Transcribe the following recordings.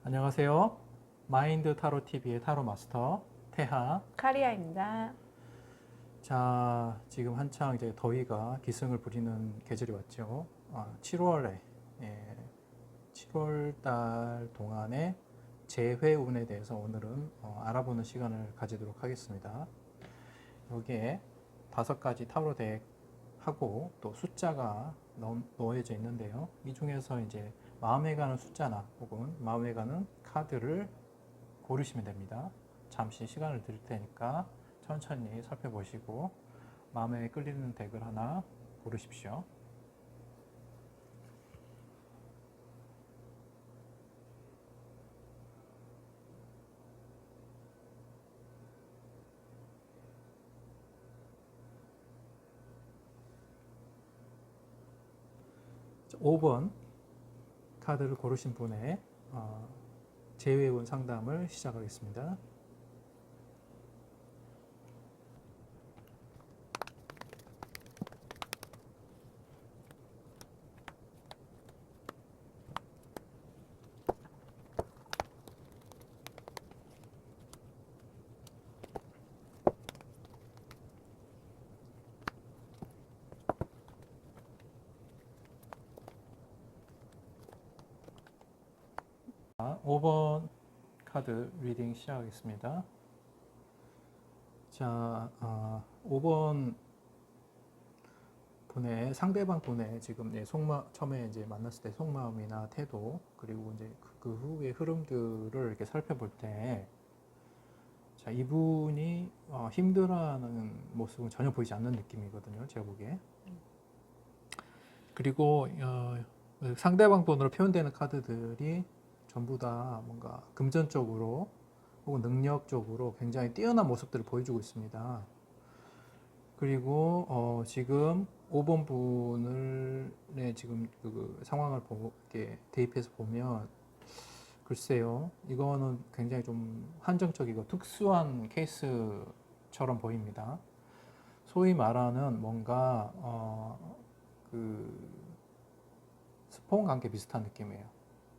안녕하세요. 마인드 타로 TV의 타로 마스터 태하. 카리아입니다. 자, 지금 한창 이제 더위가 기승을 부리는 계절이 왔죠. 7월에 7월 달 동안의 재회운에 대해서 오늘은 알아보는 시간을 가지도록 하겠습니다. 여기에 5가지 타로 덱하고 또 숫자가 놓여져 있는데요. 이 중에서 이제 마음에 가는 숫자나 혹은 마음에 가는 카드를 고르시면 됩니다. 잠시 시간을 드릴 테니까 천천히 살펴보시고 마음에 끌리는 덱을 하나 고르십시오. 자, 5번 카드를 고르신 분의 재회운 상담을 시작하겠습니다. 5번 카드 리딩 시작하겠습니다. 자, 5번 분의 상대방 분의 지금 처음에 이제 만났을 때 속마음이나 태도 그리고 이제 그 후의 흐름들을 이렇게 살펴볼 때, 자, 이분이 힘들어하는 모습은 전혀 보이지 않는 느낌이거든요. 제가 보기에. 그리고 상대방 분으로 표현되는 카드들이 전부 다 뭔가 금전적으로 혹은 능력적으로 굉장히 뛰어난 모습들을 보여주고 있습니다. 그리고 지금 5번 분을 지금 그 상황을 이렇게 대입해서 보면 글쎄요, 이거는 굉장히 좀 한정적이고 특수한 케이스처럼 보입니다. 소위 말하는 뭔가 그 스폰 관계 비슷한 느낌이에요.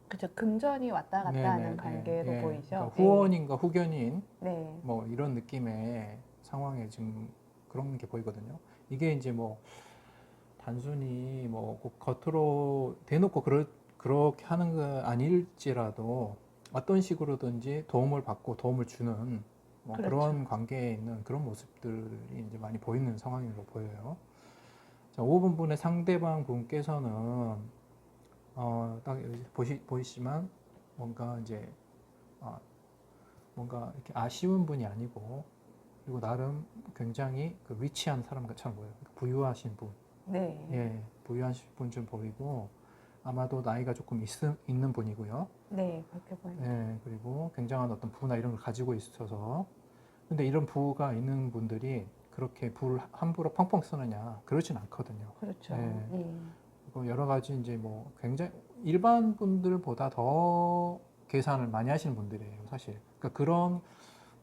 그죠. 금전이 왔다 갔다 하는 관계로 보이죠. 그러니까 후원인과 후견인 네. 뭐 이런 느낌의 상황에 지금 그런 게 보이거든요. 이게 이제 뭐 단순히 뭐 꼭 겉으로 대놓고 그렇게 하는 거 아닐지라도 어떤 식으로든지 도움을 받고 도움을 주는 뭐 그렇죠. 그런 관계에 있는 그런 모습들이 이제 많이 보이는 상황으로 보여요. 자, 5번 분의 상대방 분께서는 딱 보이시지만 뭔가 이제 뭔가 이렇게 아쉬운 분이 아니고, 그리고 나름 굉장히 그 리치한 사람처럼 보여요. 부유하신 분. 네. 예, 부유하신 분 좀 보이고, 아마도 나이가 조금 있는 분이고요. 네, 그렇게 보입니다. 예, 그리고 굉장한 어떤 부나 이런 걸 가지고 있어서, 근데 이런 부가 있는 분들이 그렇게 부를 함부로 펑펑 쓰느냐? 그렇진 않거든요. 그렇죠. 예. 그리고 여러 가지 이제 뭐 굉장히 일반 분들보다 더 계산을 많이 하시는 분들이에요, 사실. 그러니까 그런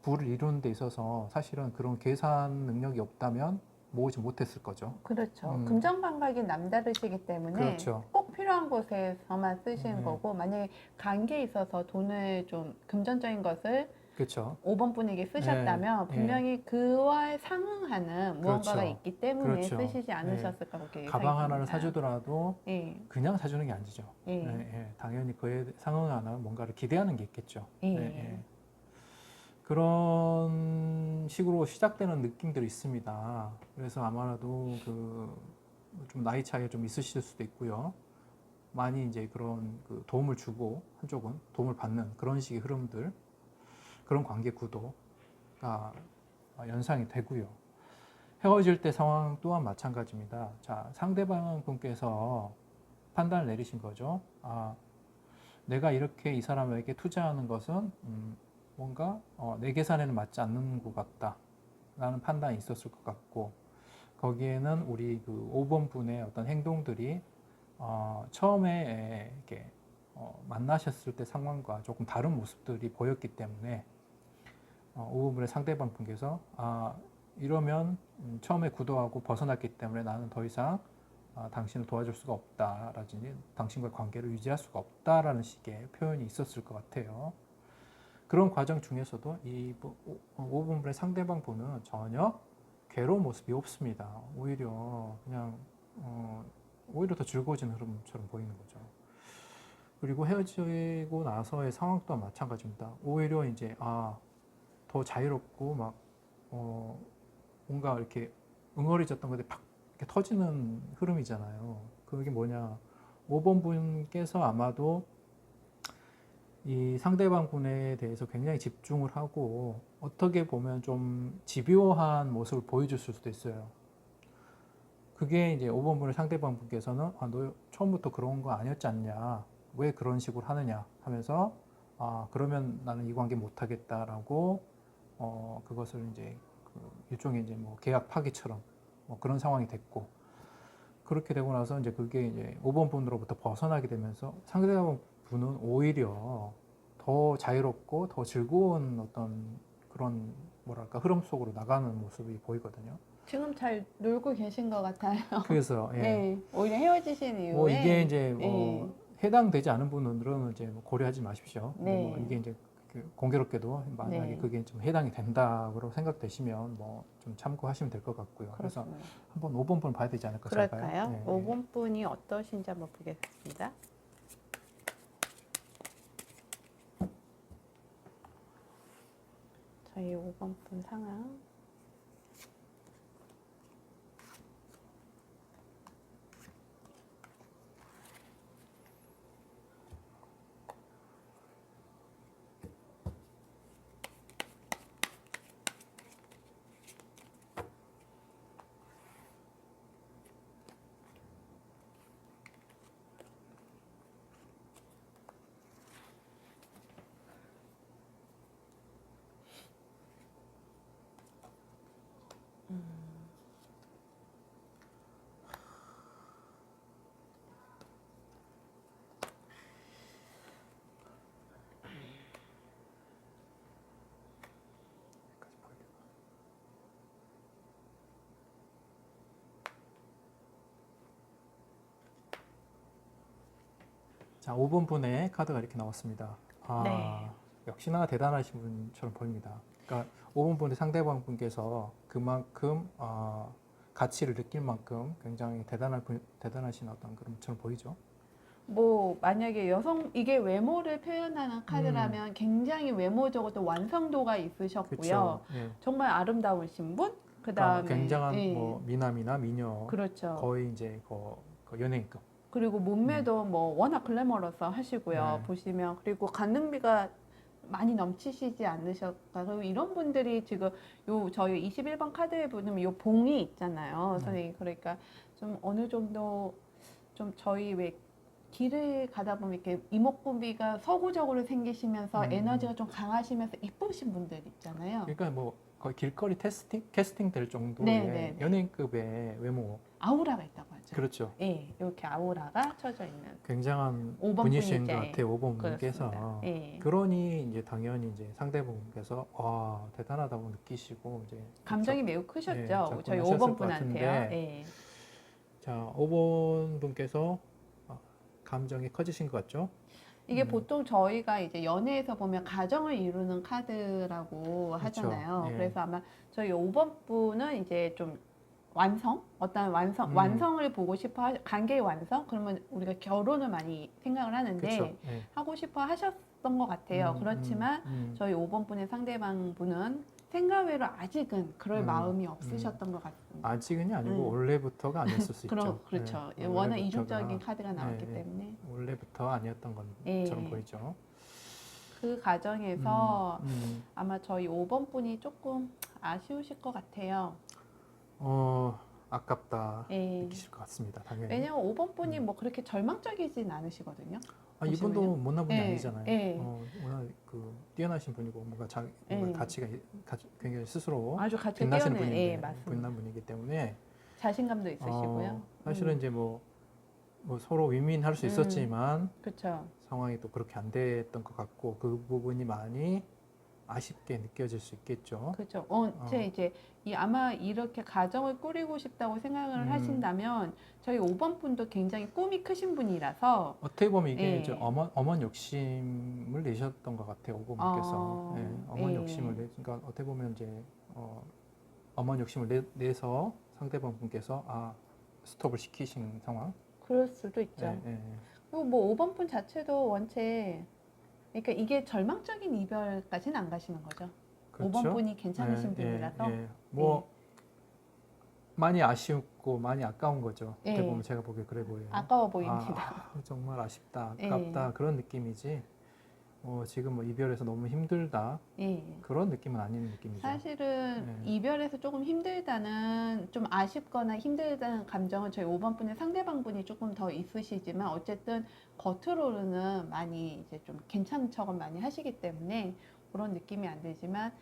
부를 이루는 데 있어서 사실은 그런 계산 능력이 없다면 모으지 못했을 거죠. 그렇죠. 금전 감각이 남다르시기 때문에 그렇죠. 꼭 필요한 곳에서만 쓰시는 네. 거고, 만약에 관계에 있어서 돈을 좀 금전적인 것을 그렇죠. 5번 분에게 쓰셨다면 예, 분명히 그와 상응하는 무언가가 그렇죠. 있기 때문에 그렇죠. 쓰시지 예. 않으셨을까 그렇게 예상이 가방 하나를 됩니다. 사주더라도 예, 그냥 사주는 게 아니죠. 예, 예, 예. 당연히 그에 상응하는 뭔가를 기대하는 게 있겠죠. 예, 예. 예. 그런 식으로 시작되는 느낌들이 있습니다. 그래서 아마도 그 좀 나이 차이가 좀 있으실 수도 있고요. 많이 이제 그런 그 도움을 주고 한쪽은 도움을 받는 그런 식의 흐름들, 그런 관계 구도가 연상이 되고요. 헤어질 때 상황 또한 마찬가지입니다. 자, 상대방 분께서 판단을 내리신 거죠. 내가 이렇게 이 사람에게 투자하는 것은 뭔가 내 계산에는 맞지 않는 것 같다 라는 판단이 있었을 것 같고, 거기에는 우리 그 5번 분의 어떤 행동들이 처음에 이렇게 만나셨을 때 상황과 조금 다른 모습들이 보였기 때문에 5번 분의 상대방 분께서 이러면 처음에 구도하고 벗어났기 때문에 나는 더 이상 당신을 도와줄 수가 없다라든지 당신과 관계를 유지할 수가 없다라는 식의 표현이 있었을 것 같아요. 그런 과정 중에서도 이 5번분의 상대방 분은 전혀 괴로운 모습이 없습니다. 오히려 그냥 오히려 더 즐거워지는 흐름처럼 보이는 거죠. 그리고 헤어지고 나서의 상황 또한 마찬가지입니다. 오히려 이제 더 자유롭고 막 뭔가 이렇게 응어리졌던 것들이 팍 이렇게 터지는 흐름이잖아요. 그게 뭐냐? 5번 분께서 아마도 이 상대방 분에 대해서 굉장히 집중을 하고 어떻게 보면 좀 집요한 모습을 보여줬을 수도 있어요. 그게 이제 5번 분의 상대방 분께서는 너 처음부터 그런 거 아니었지 않냐? 왜 그런 식으로 하느냐? 하면서 그러면 나는 이 관계 못 하겠다라고 그것을 이제 일종의 이제 뭐 계약 파기처럼 뭐 그런 상황이 됐고 그렇게 되고 나서 이제 그게 이제 5번 분으로부터 벗어나게 되면서 상대방 분은 오히려 더 자유롭고 더 즐거운 어떤 그런 뭐랄까 흐름 속으로 나가는 모습이 보이거든요. 지금 잘 놀고 계신 것 같아요. 그래서 네, 오히려 헤어지신 이후에 뭐 이게 이제 예. 해당되지 않은 분들은 이제 뭐 고려하지 마십시오. 근데 뭐 네. 이게 이제 공교롭게도 만약에 네. 그게 좀 해당이 된다고 생각되시면 뭐 좀 참고하시면 될 것 같고요. 그래서 그렇습니다. 한번 5번 분 봐야 되지 않을까 그럴까요? 싶어요. 네, 5번 분이 어떠신지 한번 보겠습니다. 저희 5번 분 상황. 자, 5번 분의 카드가 이렇게 나왔습니다. 네. 역시나 대단하신 분처럼 보입니다. 그러니까 5번 분의 상대방 분께서 그만큼 가치를 느낄 만큼 굉장히 대단하신 어떤 그런 분처럼 보이죠. 뭐 만약에 이게 외모를 표현하는 카드라면 굉장히 외모적으로 또 완성도가 있으셨고요. 그렇죠. 예. 정말 아름다우신 분. 그러니까 그다음에 굉장한 뭐 미남이나 미녀, 그렇죠. 거의 이제 그 연예인급. 그리고 몸매도 뭐 워낙 글래머러서 하시고요. 네. 보시면 그리고 가능미가 많이 넘치시지 않으셨다. 그리고 이런 분들이 지금 저희 21번 카드에 보면 요 봉이 있잖아요. 선생님. 그러니까 좀 어느 정도 좀 저희 왜 길을 가다 보면 이렇게 이목구비가 서구적으로 생기시면서 에너지가 좀 강하시면서 이쁘신 분들 있잖아요. 그러니까 뭐 거의 길거리 캐스팅 될 정도의 네. 연예인급의 외모. 아우라가 있다고 하죠. 그렇죠. 예, 이렇게 아우라가 쳐져 있는. 굉장한 5번 분이신 것 분이죠. 같아요. 5번 분께서. 그렇습니다. 예. 그러니 이제 당연히 이제 상대분께서 대단하다고 느끼시고 이제 감정이 매우 크셨죠. 저희 접근하셨을 5번 것 분한테요. 같은데 예. 자, 5번 분께서 감정이 커지신 것 같죠? 이게 보통 저희가 이제 연애에서 보면 가정을 이루는 카드라고 그렇죠. 하잖아요. 예. 그래서 아마 저희 5번 분은 이제 좀 어떤 완성을 보고 싶어, 관계의 완성? 그러면 우리가 결혼을 많이 생각을 하는데, 그렇죠. 예. 하고 싶어 하셨던 것 같아요. 그렇지만 저희 5번 분의 상대방 분은 생각외로 아직은 그럴 마음이 없으셨던 것 같습니다. 아직은이 아니고 원래부터가 아니었을 수 있죠. 그렇죠. 예, 워낙 원래부터가, 이중적인 카드가 나왔기 예, 때문에. 원래부터 아니었던 것처럼 예. 보이죠. 그 과정에서 아마 저희 5번 분이 조금 아쉬우실 것 같아요. 아깝다 예. 느끼실 것 같습니다. 당연히. 왜냐면 5번 분이 뭐 그렇게 절망적이진 않으시거든요. 이분도 보시면요. 못난 분이 예, 아니잖아요. 예. 워낙 뛰어나신 분이고 뭔가 예. 가치가 굉장히 스스로 아주 같이 빛나시는 뛰어낸, 분인데 예, 맞습니다. 빛난 분이기 때문에 자신감도 있으시고요. 사실은 이제 뭐 서로 윈윈할 수 있었지만 그렇죠. 상황이 또 그렇게 안 됐던 것 같고 그 부분이 많이 아쉽게 느껴질 수 있겠죠. 그죠. 어, 제 이제 아마 이렇게 가정을 꾸리고 싶다고 생각을 음, 하신다면 저희 5번 분도 굉장히 꿈이 크신 분이라서 어떻게 보면 이게 이제 예. 어먼 욕심을 내셨던 것 같아요. 오버분께서. 예, 어먼 예. 욕심을 그러니까 어떻게 보면 이제 어먼 욕심을 내서 상대방 분께서 스톱을 시키신 상황. 그럴 수도 예, 있죠. 예, 그리고 뭐 5번 분 자체도 원체 그러니까 이게 절망적인 이별까지는 안 가시는 거죠. 5번 그렇죠. 분이 괜찮으신 예, 분이라서. 예. 뭐 많이 아쉽고 많이 아까운 거죠. 예. 어떻게 예. 보면 제가 보기에 그래 보여요. 아까워 보입니다. 정말 아쉽다, 예. 아깝다 그런 느낌이지. 지금 뭐 이별해서 너무 힘들다 예. 그런 느낌은 아닌 느낌이죠. 사실은 예. 이별에서 조금 힘들다는 좀 아쉽거나 힘들다는 감정은 저희 5번 분의 상대방 분이 조금 더 있으시지만 어쨌든 겉으로는 많이 이제 좀 괜찮은 척은 많이 하시기 때문에 그런 느낌이 안 들지만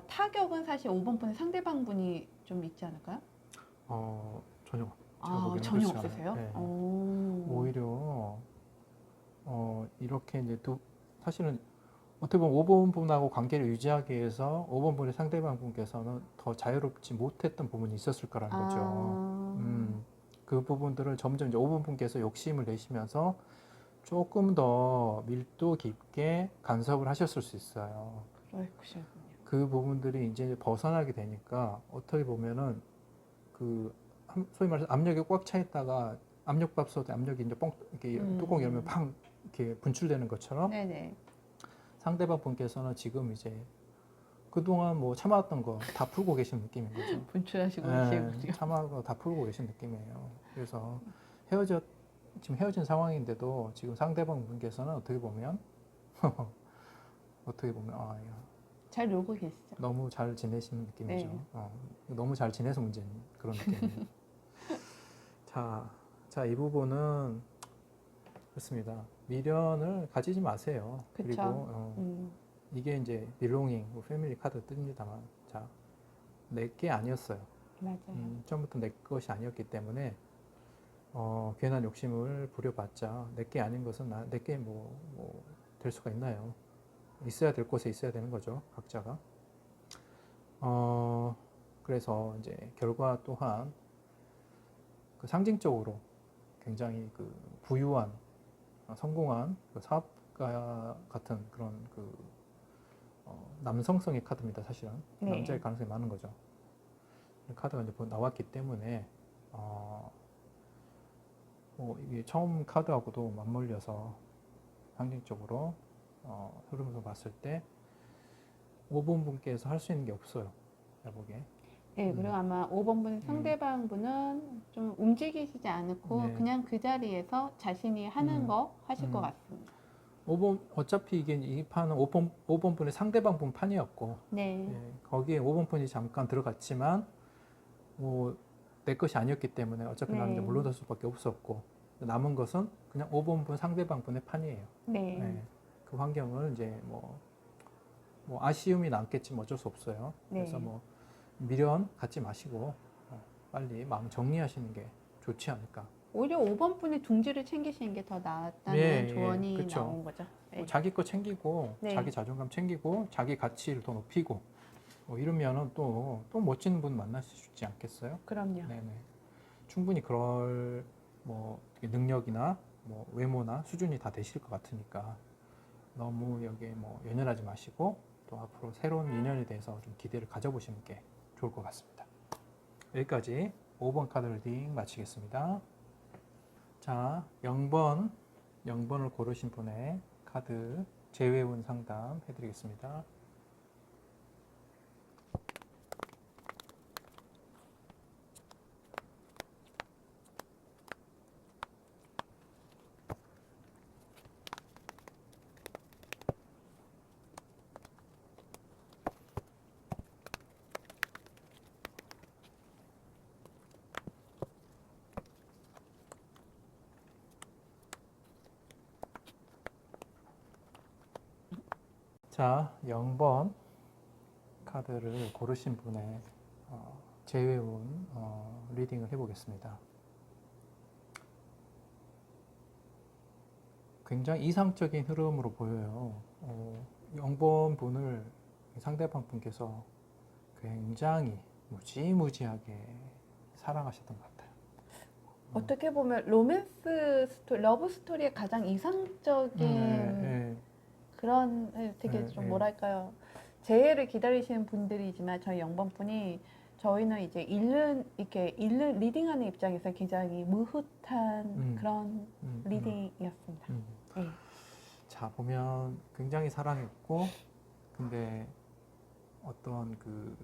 타격은 사실 5번 분의 상대방 분이 좀 있지 않을까요? 전혀 제가 보기에는 전혀 그렇지 없으세요? 않아요. 예. 오. 오히려 이렇게 이제 사실은 어떻게 보면 5번 분하고 관계를 유지하기 위해서 5번 분의 상대방 분께서는 더 자유롭지 못했던 부분이 있었을 거라는 거죠. 아, 그 부분들을 점점 이제 5번 분께서 욕심을 내시면서 조금 더 밀도 깊게 간섭을 하셨을 수 있어요. 그렇군요. 그 부분들이 이제 벗어나게 되니까 어떻게 보면은 소위 말해서 압력이 꽉 차 있다가 압력밥솥에 압력이 이제 이렇게 뚜껑 열면 팡 이렇게 분출되는 것처럼 네네. 상대방 분께서는 지금 이제 그동안 뭐 참아왔던 거 다 풀고 계신 느낌인 거죠. 분출하시고 예, 계시군요. 참아온 거 다 풀고 계신 느낌이에요. 그래서 지금 헤어진 상황인데도 지금 상대방 분께서는 어떻게 보면 야, 잘 놀고 계시죠? 너무 잘 지내시는 느낌이죠. 네. 너무 잘 지내서 문제인 그런 느낌이에요. 자, 이 부분은 그렇습니다. 미련을 가지지 마세요. 그리고 그쵸. 이게 이제 belonging, 패밀리 카드 뜹니다만, 자, 내 게 아니었어요. 맞아요. 처음부터 내 것이 아니었기 때문에 괜한 욕심을 부려봤자 내 게 아닌 것은 내게 될 수가 있나요? 있어야 될 곳에 있어야 되는 거죠, 각자가. 그래서 이제 결과 또한 그 상징적으로 굉장히 그 부유한 성공한 그 사업가 같은 그런 남성성의 카드입니다. 사실은 네. 남자일 가능성이 많은 거죠. 카드가 이제 나왔기 때문에 이게 처음 카드하고도 맞물려서 상징적으로 흐름에서 봤을 때 5번 분께서 할 수 있는 게 없어요. 제가 보기에. 네, 그리고 아마 5번 분 상대방 분은 좀 움직이시지 않고 네. 그냥 그 자리에서 자신이 하는 거 하실 것 음. 같습니다. 5번 어차피 이게 이 판은 5번 분의 상대방 분 판이었고 네. 거기에 5번 분이 잠깐 들어갔지만 뭐 내 것이 아니었기 때문에 어차피 나는 이제 네. 물러날 수밖에 없었고 남은 것은 그냥 5번 분 상대방 분의 판이에요. 네. 네. 그 환경을 이제 뭐 아쉬움이 남겠지만 어쩔 수 없어요. 네. 그래서 뭐 미련 갖지 마시고 빨리 마음 정리하시는 게 좋지 않을까. 오히려 5번 분이 둥지를 챙기시는 게 더 낫다는 예, 조언이 그쵸. 나온 거죠. 네. 자기 거 챙기고 네. 자기 자존감 챙기고 자기 가치를 더 높이고 이러면은 또 멋진 분 만나실 수 있지 않겠어요? 그럼요. 네네. 충분히 그럴 능력이나 외모나 수준이 다 되실 것 같으니까 너무 여기에 연연하지 마시고 또 앞으로 새로운 인연에 대해서 좀 기대를 가져보시는 게 좋을 것 같습니다. 여기까지 5번 카드 리딩 마치겠습니다. 자, 0번을 고르신 분의 카드 재회운 상담 해드리겠습니다. 자, 0번 카드를 고르신 분의 재회운 리딩을 해보겠습니다. 굉장히 이상적인 흐름으로 보여요. 0번 분을 상대방 분께서 굉장히 무지무지하게 사랑하셨던 것 같아요. 어떻게 보면 로맨스 스토리, 러브 스토리의 가장 이상적인 네, 그런 되게 네, 좀 네. 뭐랄까요. 재해를 기다리시는 분들이지만 저희 영번분이 저희는 이제 이렇게 읽는 리딩하는 입장에서 굉장히 무흐한 그런 리딩이었습니다. 네. 자, 보면 굉장히 사랑했고, 근데 어떤 그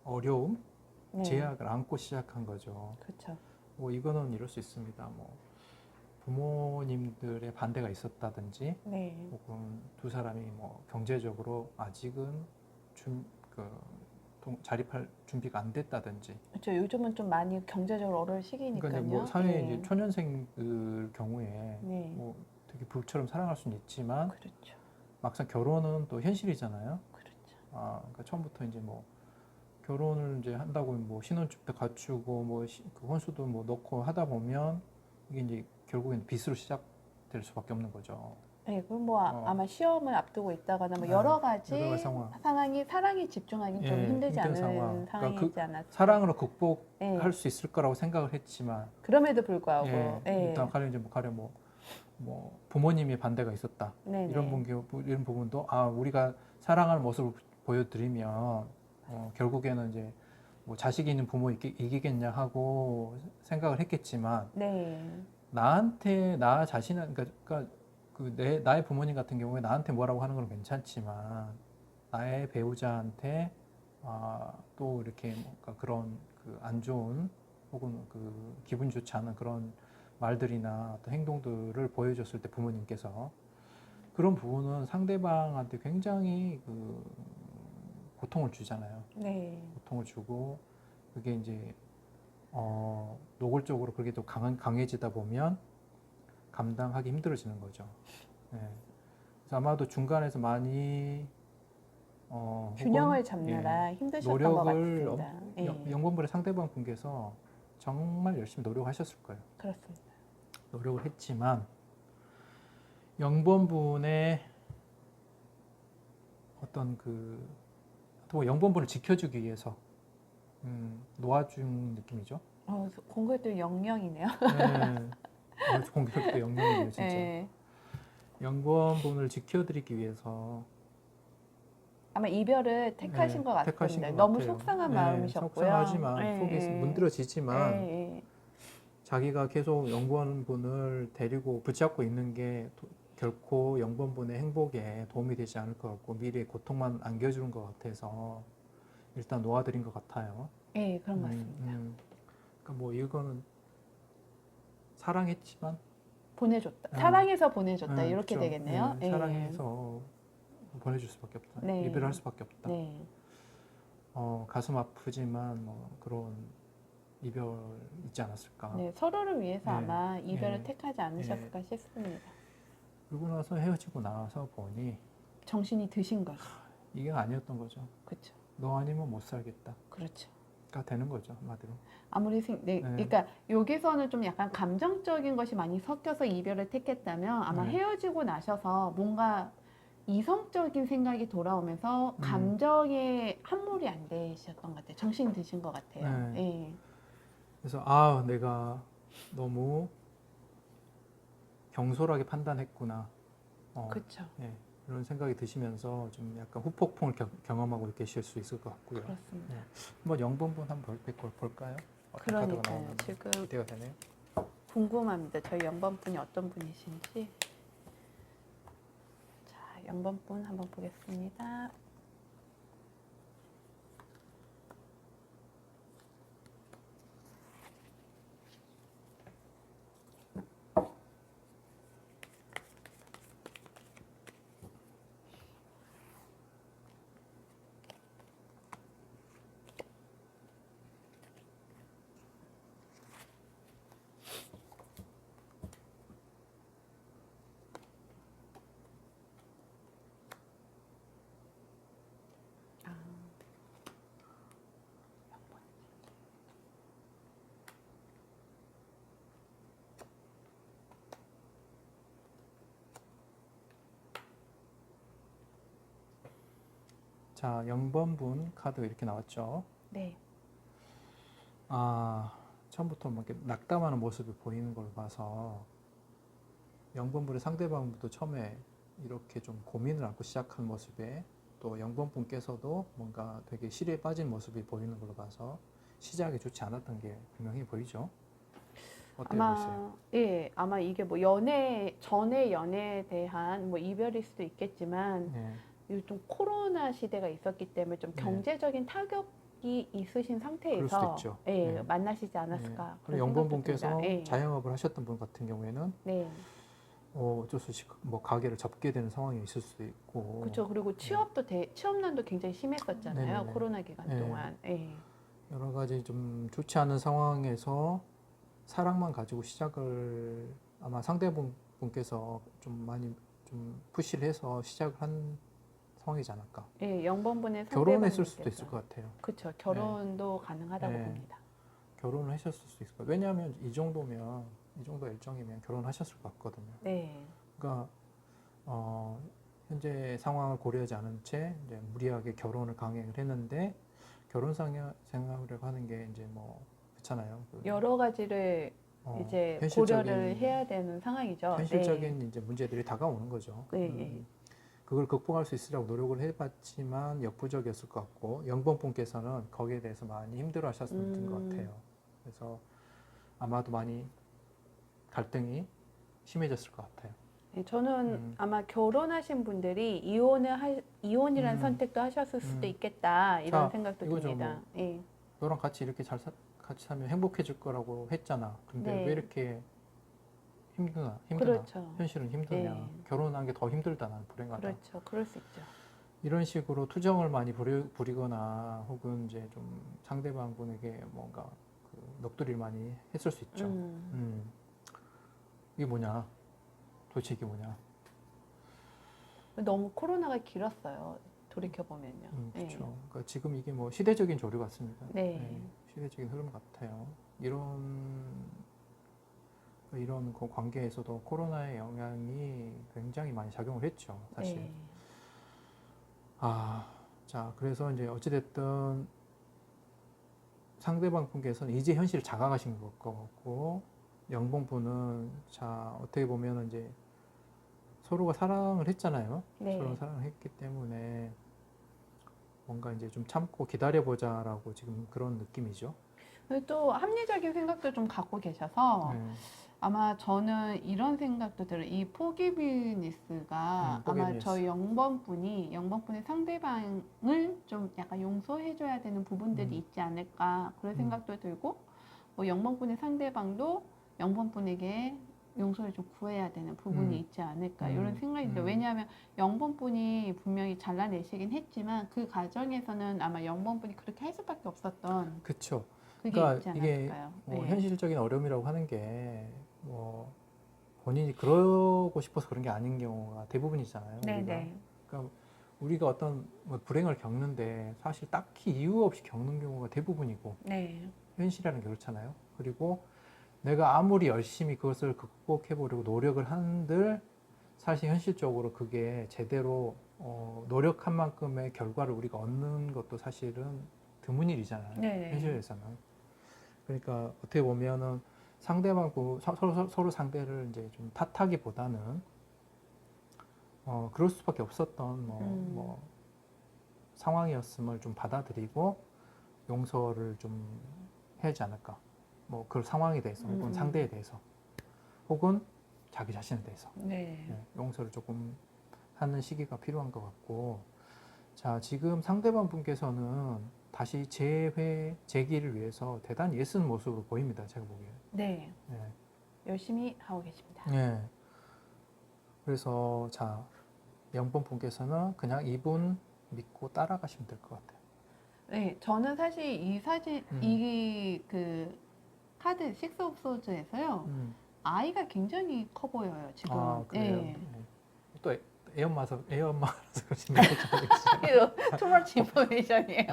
어려움, 네. 제약을 안고 시작한 거죠. 그렇죠. 뭐 이거는 이럴 수 있습니다. 뭐 부모님들의 반대가 있었다든지, 네. 혹은 두 사람이 뭐 경제적으로 아직은 그 자립할 준비가 안 됐다든지. 그렇죠. 요즘은 좀 많이 경제적으로 어려운 시기니까요. 그러니까 이제 뭐 사회 네. 이제 초년생들 경우에 네. 뭐 되게 불처럼 사랑할 수는 있지만 그렇죠. 막상 결혼은 또 현실이잖아요. 그렇죠. 그러니까 처음부터 이제 뭐 결혼을 이제 한다고 뭐 신혼집도 갖추고 뭐 그 혼수도 뭐 넣고 하다 보면 이게 이제 결국엔 빚으로 시작될 수밖에 없는 거죠. 네, 그럼 뭐 어. 아마 시험을 앞두고 있다거나 뭐 네, 여러 가지 여러 가지 상황. 상황이 사랑에 집중하기 좀 예, 힘들지 힘든 않은 상황. 상황이지 그러니까 않았을까. 사랑으로 극복할 네. 수 있을 거라고 생각을 했지만, 그럼에도 불구하고 일단 가령 이제 뭐 부모님의 반대가 있었다. 네네. 이런 부분도 우리가 사랑하는 모습을 보여드리면 결국에는 이제 뭐 자식이 있는 부모 이기겠냐 하고 생각을 했겠지만, 네. 나한테 나 자신은 그러니까 나의 부모님 같은 경우에 나한테 뭐라고 하는 건 괜찮지만 나의 배우자한테 또 이렇게 뭔가 그런 그 안 좋은 혹은 그 기분 좋지 않은 그런 말들이나 어떤 행동들을 보여줬을 때 부모님께서 그런 부분은 상대방한테 굉장히 그 고통을 주잖아요. 네. 고통을 주고 그게 이제 노골적으로 그렇게 또 강해지다 보면 감당하기 힘들어지는 거죠. 네. 그래서 아마도 중간에서 많이 균형을 혹은, 잡느라 힘드셨던 것 노력을 같습니다. 예. 영번분의 상대방 분께서 정말 열심히 노력하셨을 거예요. 그렇습니다. 노력을 했지만 영번분의 어떤 또 영번분을 지켜주기 위해서 놓아준 느낌이죠. 공부도 영영이네요. 네. 공격도 영역이에요, 진짜. 네. 영번분을 지켜드리기 위해서 아마 이별을 택하신 것 택하신 같은데 것 너무 같아요. 속상한 마음이셨고요. 속상하지만 속이 문드러지지만 예. 자기가 계속 영번분을 데리고 붙잡고 있는 게 결코 영번분의 행복에 도움이 되지 않을 것 같고 미래에 고통만 안겨주는 것 같아서 일단 놓아드린 것 같아요. 예, 그런 것 같습니다. 그러니까 뭐 이거는 사랑했지만 보내줬다. 사랑해서 보내줬다. 이렇게 그렇죠. 되겠네요. 예. 사랑해서 보내줄 수밖에 없다. 네. 이별할 수밖에 없다. 네. 가슴 아프지만 뭐 그런 이별 있지 않았을까. 네, 서로를 위해서 예, 아마 이별을 예, 택하지 않으셨을까 싶습니다. 그러고 나서 헤어지고 나서 보니 정신이 드신 거죠. 이게 아니었던 거죠. 그렇죠. 너 아니면 못 살겠다. 그렇죠. 가 되는 거죠, 한마디로. 아무리 그러니까 여기서는 좀 약간 감정적인 것이 많이 섞여서 이별을 택했다면 아마 헤어지고 나셔서 뭔가 이성적인 생각이 돌아오면서 감정에 함몰이 안 되셨던 것 같아요. 정신 드신 것 같아요. 예. 그래서 내가 너무 경솔하게 판단했구나. 그렇죠. 이런 생각이 드시면서 좀 약간 후폭풍을 경험하고 계실 수 있을 것 같고요. 그렇습니다. 한번 영번분 한번 볼까요? 어떤 카드가 그러니까요. 나오는지 지금 기대가 되네요. 궁금합니다. 저희 영번분이 어떤 분이신지. 자, 영번분 한번 보겠습니다. 자, 0번분 카드 이렇게 나왔죠. 네. 처음부터 막 이렇게 낙담하는 모습이 보이는 걸 봐서 0번분의 상대방도 처음에 이렇게 좀 고민을 안고 시작한 모습에 또 0번분께서도 뭔가 되게 시리에 빠진 모습이 보이는 걸로 봐서 시작이 좋지 않았던 게 분명히 보이죠. 어때 보세요? 아마 이게 뭐 전의 연애에 대한 뭐 이별일 수도 있겠지만, 네. 요즘 코로나 시대가 있었기 때문에 좀 네. 경제적인 타격이 있으신 그럴 수도 상태에서 있죠. 만나시지 않았을까. 네. 그런 그리고 생각도 영번분께서 듭니다. 예. 자영업을 하셨던 분 같은 경우에는 네. 어쩔 수 없이 뭐 가게를 접게 되는 상황이 있을 수도 있고. 그렇죠. 그리고 취업난도 굉장히 심했었잖아요. 네네네. 코로나 기간 네. 동안. 예. 여러 가지 좀 좋지 않은 상황에서 사랑만 가지고 시작을 아마 상대분께서 좀 많이 좀 푸시를 해서 시작을 한 상황이지 않을까. 예, 0번분의 결혼했을 수도 있을 것 같아요. 그렇죠. 결혼도 가능하다고 네. 봅니다. 결혼을 하셨을 수도 있을 것 같아요. 왜냐하면 이 정도 일정이면 결혼하셨을 것 같거든요. 네. 그러니까 현재 상황을 고려하지 않은 채 이제 무리하게 결혼을 강행을 했는데 결혼 생활을 하는 게 이제 뭐 그렇잖아요. 여러 가지를 이제 고려를 해야 되는 상황이죠. 현실적인 이제 문제들이 다가오는 거죠. 네. 그걸 극복할 수 있으려고 노력을 해봤지만 역부족이었을 것 같고 영번분께서는 거기에 대해서 많이 힘들어하셨던 것 같아요. 그래서 아마도 많이 갈등이 심해졌을 것 같아요. 네, 저는 아마 결혼하신 분들이 이혼이라는 선택도 하셨을 수도 있겠다 이런 생각도 이거죠, 듭니다. 뭐. 예. 너랑 같이 이렇게 같이 살면 행복해질 거라고 했잖아. 근데 네. 왜 이렇게 힘드나? 그렇죠. 현실은 힘드냐? 네. 결혼한 게 더 힘들다. 난 불행하다. 그렇죠. 그럴 수 있죠. 이런 식으로 투정을 많이 부리거나 혹은 이제 좀 상대방 분에게 뭔가 그 넋두리를 많이 했을 수 있죠. 이게 뭐냐? 도대체 이게 뭐냐? 너무 코로나가 길었어요. 돌이켜 보면요. 그렇죠. 그러니까 지금 이게 뭐 시대적인 조류 같습니다. 네. 시대적인 흐름 같아요. 이런 그 관계에서도 코로나의 영향이 굉장히 많이 작용을 했죠, 사실. 네. 자, 그래서 이제 어찌됐든 상대방 분께서는 이제 현실을 자각하신 것 같고, 영봉분은 자, 어떻게 보면 이제 서로가 사랑을 했잖아요. 네. 서로 사랑을 했기 때문에 뭔가 이제 좀 참고 기다려보자라고 지금 그런 느낌이죠. 그리고 또 합리적인 생각도 좀 갖고 계셔서 아마 저는 이런 생각도 들어요. 이 포기비니스가 아마 저희 0번분의 상대방을 좀 약간 용서해줘야 되는 부분들이 있지 않을까 그런 생각도 들고 뭐 0번분의 상대방도 0번분에게 용서를 좀 구해야 되는 부분이 있지 않을까 이런 생각이 들어요. 왜냐하면 0번분이 분명히 잘라내시긴 했지만 그 과정에서는 아마 0번분이 그렇게 할 수밖에 없었던 그렇죠. 그게 그러니까 있지 이게 않았을까요? 뭐 현실적인 어려움이라고 하는 게 뭐 본인이 그러고 싶어서 그런 게 아닌 경우가 대부분이잖아요. 네네. 그러니까 우리가 어떤 뭐 불행을 겪는데 사실 딱히 이유 없이 겪는 경우가 대부분이고 네. 현실이라는 게 그렇잖아요. 그리고 내가 아무리 열심히 그것을 극복해 보려고 노력을 한들 사실 현실적으로 그게 제대로 노력한 만큼의 결과를 우리가 얻는 것도 사실은 드문 일이잖아요. 네네. 현실에서는. 그러니까 어떻게 보면은 상대방 서로 상대를 이제 좀 탓하기보다는 그럴 수밖에 없었던 뭐 상황이었음을 좀 받아들이고 용서를 좀 해야 하지 않을까. 뭐 그 상황에 대해서 혹은 상대에 대해서 혹은 자기 자신에 대해서 용서를 조금 하는 시기가 필요한 것 같고, 자, 지금 상대방 분께서는 다시 재기를 위해서 대단히 애쓴 모습으로 보입니다. 제가 보기에. 네. 열심히 하고 계십니다. 네. 그래서 자, 0번 분께서는 그냥 이분 믿고 따라가시면 될 것 같아요. 네, 저는 사실 이 사진, 그 카드 식스 오브 소즈에서요, 아이가 굉장히 커 보여요, 지금. 그래요? 네. 또 애엄마라서 그러시는 거죠? 투머치 인포메이션이에요.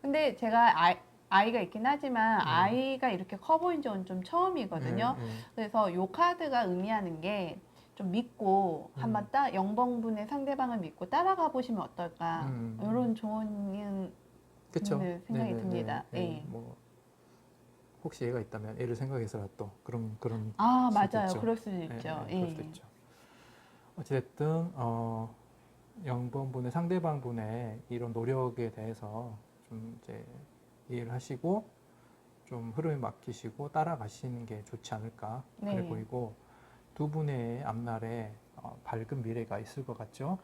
근데 제가 아이가 있긴 하지만 아이가 이렇게 커 보인 적은 좀 처음이거든요. 그래서 이 카드가 의미하는 게 좀 믿고 한번 0번분의 상대방을 믿고 따라가 보시면 어떨까 이런 좋은 그쵸? 생각이 네네네. 듭니다. 네, 예. 뭐 혹시 애가 있다면 애를 생각해서라도 그런 아 수도 맞아요. 있죠. 그럴 수도 네, 있죠. 네, 그럴 수도 예. 있죠. 어찌됐든 0번분의 상대방분의 이런 노력에 대해서 좀 이제 이해를 하시고 좀 흐름에 맡기시고 따라가시는 게 좋지 않을까 그래 네. 보이고 두 분의 앞날에 밝은 미래가 있을 것 같죠?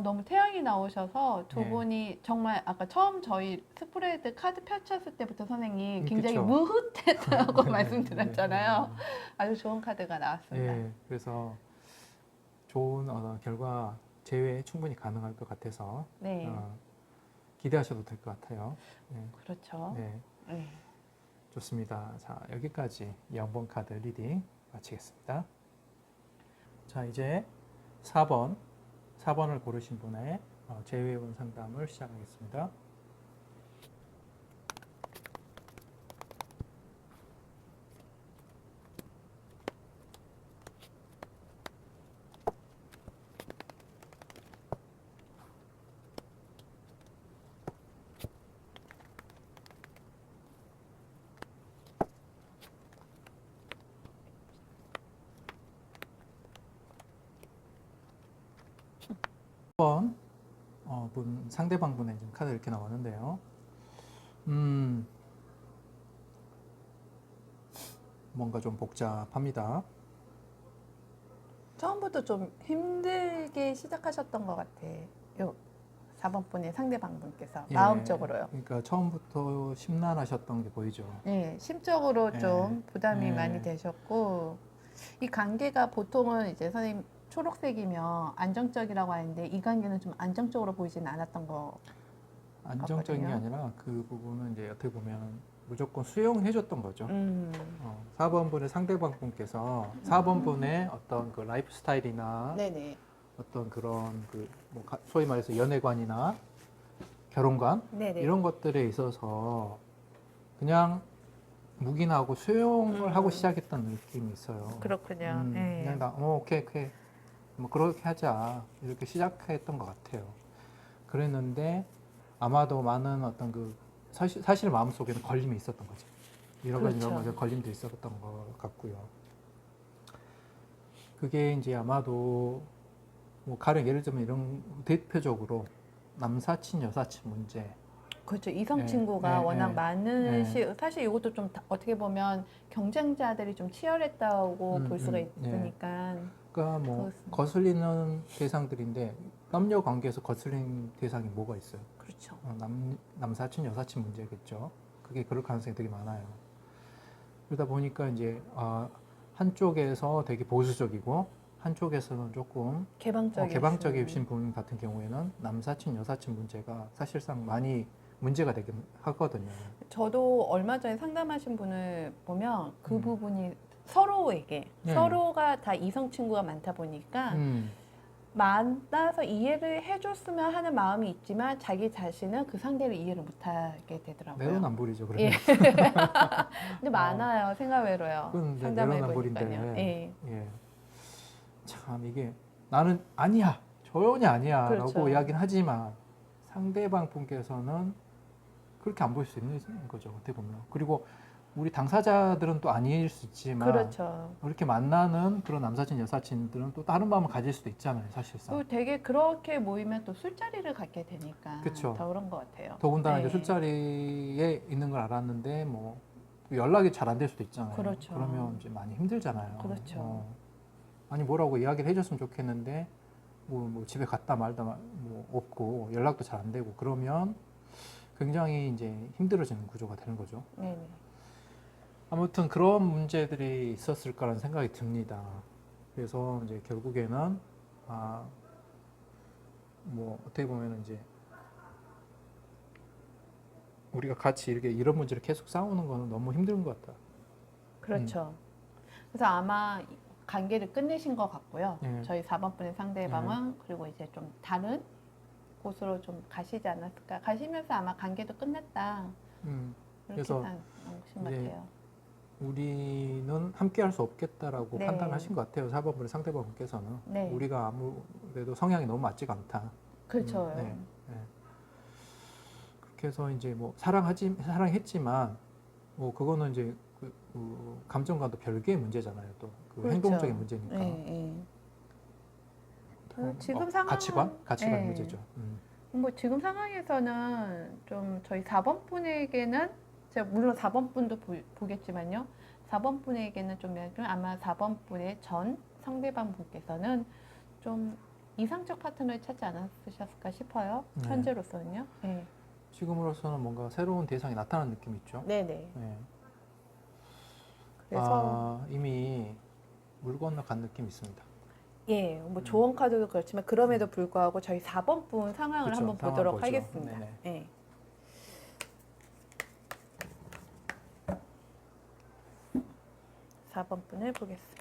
너무 태양이 나오셔서 두 네. 분이 정말 아까 처음 저희 스프레드 카드 펼쳤을 때부터 선생님 굉장히 그쵸. 무흐했다고 네, 말씀드렸잖아요. 아주 좋은 카드가 나왔습니다. 네, 그래서 좋은 결과 재회 충분히 가능할 것 같아서 네, 기대하셔도 될 것 같아요. 네, 그렇죠. 네, 네. 좋습니다. 자, 여기까지 0번 카드 리딩 마치겠습니다. 자, 이제 4번을 고르신 분의 재회원 상담을 시작하겠습니다. 상대방 분의 지금 카드 이렇게 나왔는데요. 뭔가 좀 복잡합니다. 처음부터 좀 힘들게 시작하셨던 것 같아요. 4번 분의 상대방 분께서 예, 마음적으로요. 그러니까 처음부터 심란하셨던 게 보이죠. 네, 심적으로 예, 좀 부담이 예. 많이 되셨고 이 관계가 보통은 이제 선생님 초록색이면 안정적이라고 하는데 이 관계는 좀 안정적으로 보이지는 않았던 거 안정적인 게 같거든요. 아니라 그 부분은 이제 어떻게 보면 무조건 수용해 줬던 거죠. 음, 4번 분의 상대방 분께서 4번 분의 어떤 그 라이프 스타일이나 네네. 어떤 그런 뭐 소위 말해서 연애관이나 결혼관 네네. 이런 것들에 있어서 그냥 묵인하고 수용을 하고 시작했던 느낌이 있어요. 그렇군요. 그냥 오케이 뭐 그렇게 하자 이렇게 시작했던 것 같아요. 그랬는데 아마도 많은 어떤 사실 마음속에는 걸림이 있었던 거죠. 여러 가지 그렇죠. 걸림도 있었던 것 같고요. 그게 이제 아마도 뭐 가령 예를 들면 이런 대표적으로 남사친 여사친 문제. 그렇죠. 이성 예, 친구가 예, 워낙 예, 많은 예. 사실 이것도 좀 어떻게 보면 경쟁자들이 좀 치열했다고 볼 수가 예. 있으니까 그러니까 뭐 그렇습니다. 거슬리는 대상들인데 남녀 관계에서 거슬리는 대상이 뭐가 있어요? 그렇죠. 남사친 여사친 문제겠죠. 그게 그럴 가능성이 되게 많아요. 그러다 보니까 이제 한쪽에서 되게 보수적이고 한쪽에서는 조금 개방적이신 분 같은 경우에는 남사친 여사친 문제가 사실상 많이 문제가 되긴 하거든요. 저도 얼마 전에 상담하신 분을 보면 그 음. 부분이 서로에게 네. 서로가 다 이성 친구가 많다 보니까 만나서 이해를 해줬으면 하는 마음이 있지만 자기 자신은 그 상대를 이해를 못하게 되더라고요. 내로남불이죠. 그러면. 예. 근데 많아요. 생각외로요. 그런데 상담해 내로남불인데 보니까요. 예. 예. 참 이게 나는 아니야 전혀 아니야라고 그렇죠. 이야기는 하지만 상대방 분께서는 그렇게 안 보일 수 있는 거죠. 어떻게 보면. 그리고 우리 당사자들은 또 아닐 수 있지만 그렇죠. 이렇게 만나는 그런 남사친 여사친들은 또 다른 마음을 가질 수도 있잖아요. 사실상. 그리고 되게 그렇게 모이면 또 술자리를 갖게 되니까 그쵸. 더 그런 것 같아요. 더군다나 네. 이제 술자리에 있는 걸 알았는데 뭐 연락이 잘 안 될 수도 있잖아요. 그렇죠. 그러면 이제 많이 힘들잖아요. 그렇죠. 아니 뭐라고 이야기를 해줬으면 좋겠는데 뭐 집에 갔다 말다 뭐 없고 연락도 잘 안 되고 그러면 굉장히 이제 힘들어지는 구조가 되는 거죠. 네네. 아무튼 그런 문제들이 있었을 거라는 생각이 듭니다. 그래서 이제 결국에는 뭐 어떻게 보면 이제 우리가 같이 이렇게 이런 문제를 계속 싸우는 거는 너무 힘든 것 같다. 그렇죠. 그래서 아마 관계를 끝내신 것 같고요. 예. 저희 4번 분의 상대방은 그리고 이제 좀 다른 곳으로 좀 가시지 않았을까. 가시면서 아마 관계도 끝냈다. 음, 이렇게 그래서 나오신 것 이제 같아요. 우리는 함께 할 수 없겠다라고 네. 판단하신 것 같아요. 4번분의 상대방분께서는. 네. 우리가 아무래도 성향이 너무 맞지가 않다. 그렇죠. 네. 네. 그렇게 해서 이제 뭐 사랑했지만 뭐 그거는 이제 그 감정과도 별개의 문제잖아요. 또 그 그렇죠. 행동적인 문제니까. 네. 지금 상황은 가치관 네. 문제죠. 뭐 지금 상황에서는 좀 저희 4번 분에게는 제가 물론 4번 분도 보겠지만요. 4번 분에게는 좀 아마 4번 분의 전 상대방 분께서는 좀 이상적 파트너를 찾지 않았으셨을까 싶어요. 네. 현재로서는요. 네. 지금으로서는 뭔가 새로운 대상이 나타나는 느낌이 있죠. 네네. 네. 그래서 이미 물 건너 간 느낌이 있습니다. 예, 뭐 조언 카드도 그렇지만 그럼에도 불구하고 저희 4번 분 상황을 그쵸, 한번 상황 보도록 보죠. 하겠습니다. 네네. 예. 4번 분을 보겠습니다.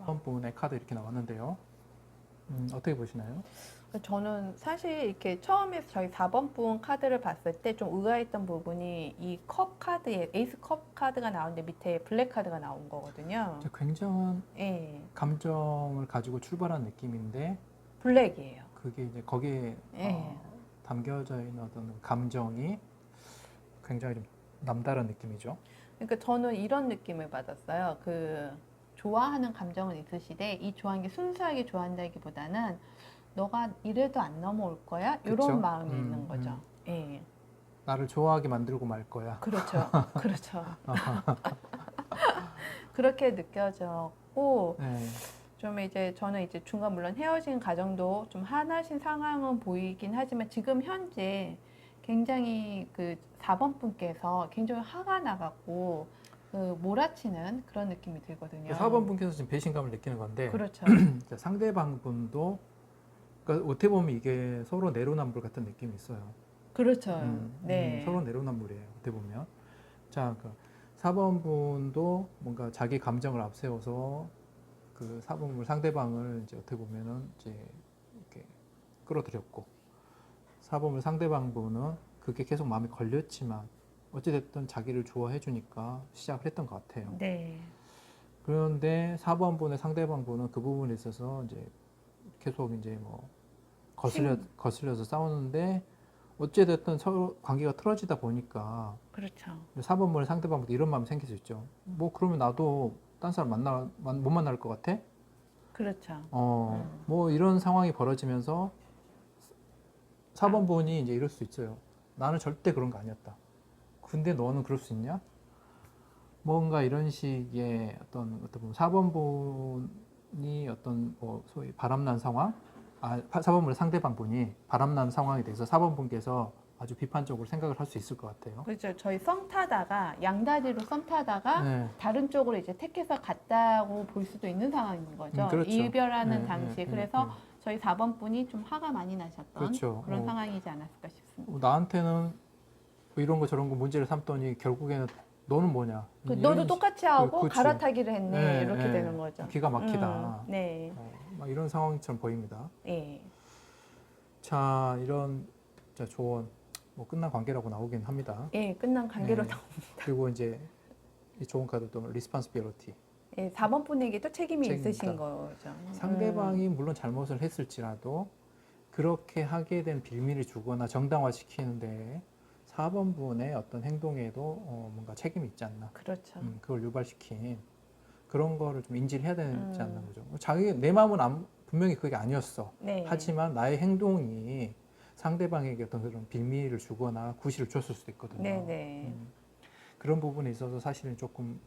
번 분의 카드 이렇게 나왔는데요. 어떻게 보시나요? 저는 사실 이렇게 처음에 저희 4번 분 카드를 봤을 때 좀 의아했던 부분이 이 컵 카드에 에이스 컵 카드가 나오는데 밑에 블랙 카드가 나온 거거든요. 굉장한 예, 감정을 가지고 출발한 느낌인데 블랙이에요. 그게 이제 거기에 예. 담겨져 있는 어떤 감정이 굉장히 좀 남다른 느낌이죠. 그러니까 저는 이런 느낌을 받았어요. 그 좋아하는 감정은 있으시되 이 좋아하는 게 순수하게 좋아한다기보다는 너가 이래도 안 넘어올 거야? 그쵸? 이런 마음이 있는 거죠. 예. 나를 좋아하게 만들고 말 거야. 그렇죠. 그렇죠. 그렇게 느껴졌고 네. 좀 이제 저는 이제 중간 물론 헤어진 가정도 좀 화나신 상황은 보이긴 하지만 지금 현재 굉장히 그 4번 분께서 굉장히 화가 나갖고 그 몰아치는 그런 느낌이 들거든요. 4번 분께서 지금 배신감을 느끼는 건데 그렇죠. 상대방 분도 그러니까 어떻게 보면 이게 서로 내로남불 같은 느낌이 있어요. 그렇죠. 네. 서로 내로남불이에요. 어떻게 보면. 자, 그 4번 분도 뭔가 자기 감정을 앞세워서 그 4번 분 상대방을 이제 어떻게 보면은 이제 이렇게 끌어들였고 4번 분 상대방 분은 그게 계속 마음에 걸렸지만 어찌됐든 자기를 좋아해 주니까 시작을 했던 것 같아요. 네. 그런데 4번 분의 상대방 분은 그 부분에 있어서 이제 계속 이제 뭐 거슬려서 싸우는데 어찌됐든 서로 관계가 틀어지다 보니까 그렇죠. 4번 분의 상대방 분도 이런 마음이 생길 수 있죠. 뭐 그러면 나도 딴 사람 못 만날 것 같아? 그렇죠. 뭐 이런 상황이 벌어지면서 4번 분이 이제 이럴 수 있어요. 나는 절대 그런 거 아니었다. 근데 너는 그럴 수 있냐? 뭔가 이런 식의 어떤 4번 분이 어떤 뭐 소위 바람난 상황, 4번 분의 상대방 분이 바람난 상황에 대해서 4번 분께서 아주 비판적으로 생각을 할 수 있을 것 같아요. 그렇죠. 저희 썸 타다가 양다리로 썸 타다가 네. 다른 쪽으로 이제 택해서 갔다고 볼 수도 있는 상황인 거죠. 그렇죠. 이별하는 네, 당시에. 네, 그래서 네. 저희 4번 분이 좀 화가 많이 나셨던 그렇죠. 그런 상황이지 않았을까 싶습니다. 나한테는 뭐 이런 거 저런 거 문제를 삼더니 결국에는 너는 뭐냐? 너도 똑같이 하고 그렇죠. 갈아타기를 했네. 네, 이렇게 네. 되는 거죠. 기가 막히다. 네. 막 이런 상황처럼 보입니다. 예. 자, 이런 조언, 뭐 끝난 관계라고 나오긴 합니다. 예, 끝난 관계로 네. 나옵니다. 그리고 이제 이 좋은 카드 또 리스폰시빌리티. 예, 4번 분에게 또 책임이 책임이다. 있으신 거죠. 상대방이 물론 잘못을 했을지라도 그렇게 하게 된 빌미를 주거나 정당화시키는데 4번 분의 어떤 행동에도 뭔가 책임이 있지 않나. 그렇죠. 그걸 유발시킨 그런 거를 좀 인지를 해야 되지 않나 거죠. 내 마음은 분명히 그게 아니었어. 네. 하지만 나의 행동이 상대방에게 어떤 그런 빌미를 주거나 구실을 줬을 수도 있거든요. 네네. 그런 부분에 있어서 사실은 조금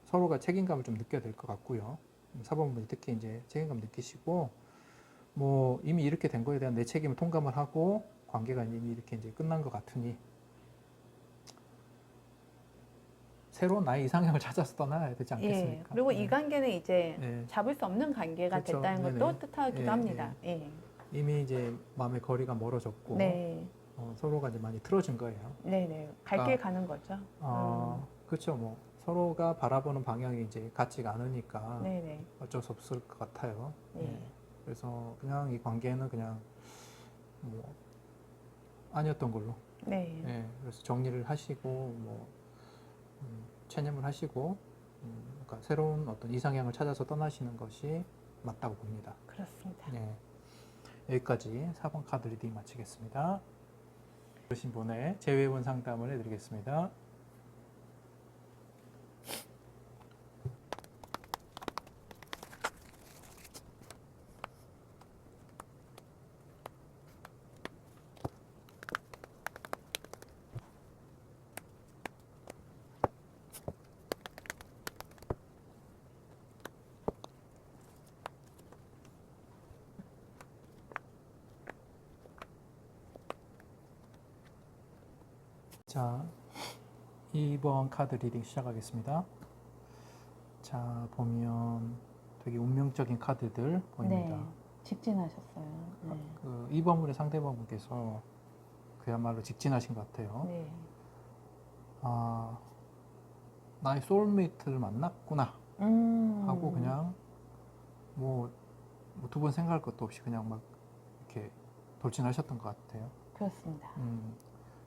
서로가 책임감을 좀 느껴야 될 것 같고요. 사법부분이 특히 이제 책임감 느끼시고 뭐 이미 이렇게 된 거에 대한 내 책임을 통감을 하고 관계가 이미 이렇게 이제 끝난 것 같으니 새로운 나의 이상형을 찾아서 떠나야 되지 예. 않겠습니까? 그리고 네. 이 관계는 이제 네. 잡을 수 없는 관계가 그렇죠. 됐다는 네네. 것도 뜻하기도 예, 합니다. 예. 이미 이제 마음의 거리가 멀어졌고 네. 서로가 이제 많이 틀어진 거예요. 네네. 갈 길 가는 거죠. 그렇죠. 뭐 서로가 바라보는 방향이 이제 같지가 않으니까 네네. 어쩔 수 없을 것 같아요. 네. 예. 그래서 그냥 이 관계는 그냥 뭐 아니었던 걸로. 네. 예. 그래서 정리를 하시고 뭐 체념을 하시고 그러니까 새로운 어떤 이상향을 찾아서 떠나시는 것이 맞다고 봅니다. 그렇습니다. 예. 여기까지 4번 카드 리딩 마치겠습니다. 그러신 분의 재회원 상담을 해드리겠습니다. 자, 2번 카드 리딩 시작하겠습니다. 자, 보면 되게 운명적인 카드들 보입니다. 네. 직진하셨어요. 네. 그 2번분의 상대방분께서 그야말로 직진하신 것 같아요. 네. 아, 나의 소울메이트를 만났구나 하고 그냥 뭐 두 번 생각할 것도 없이 그냥 막 이렇게 돌진하셨던 것 같아요. 그렇습니다.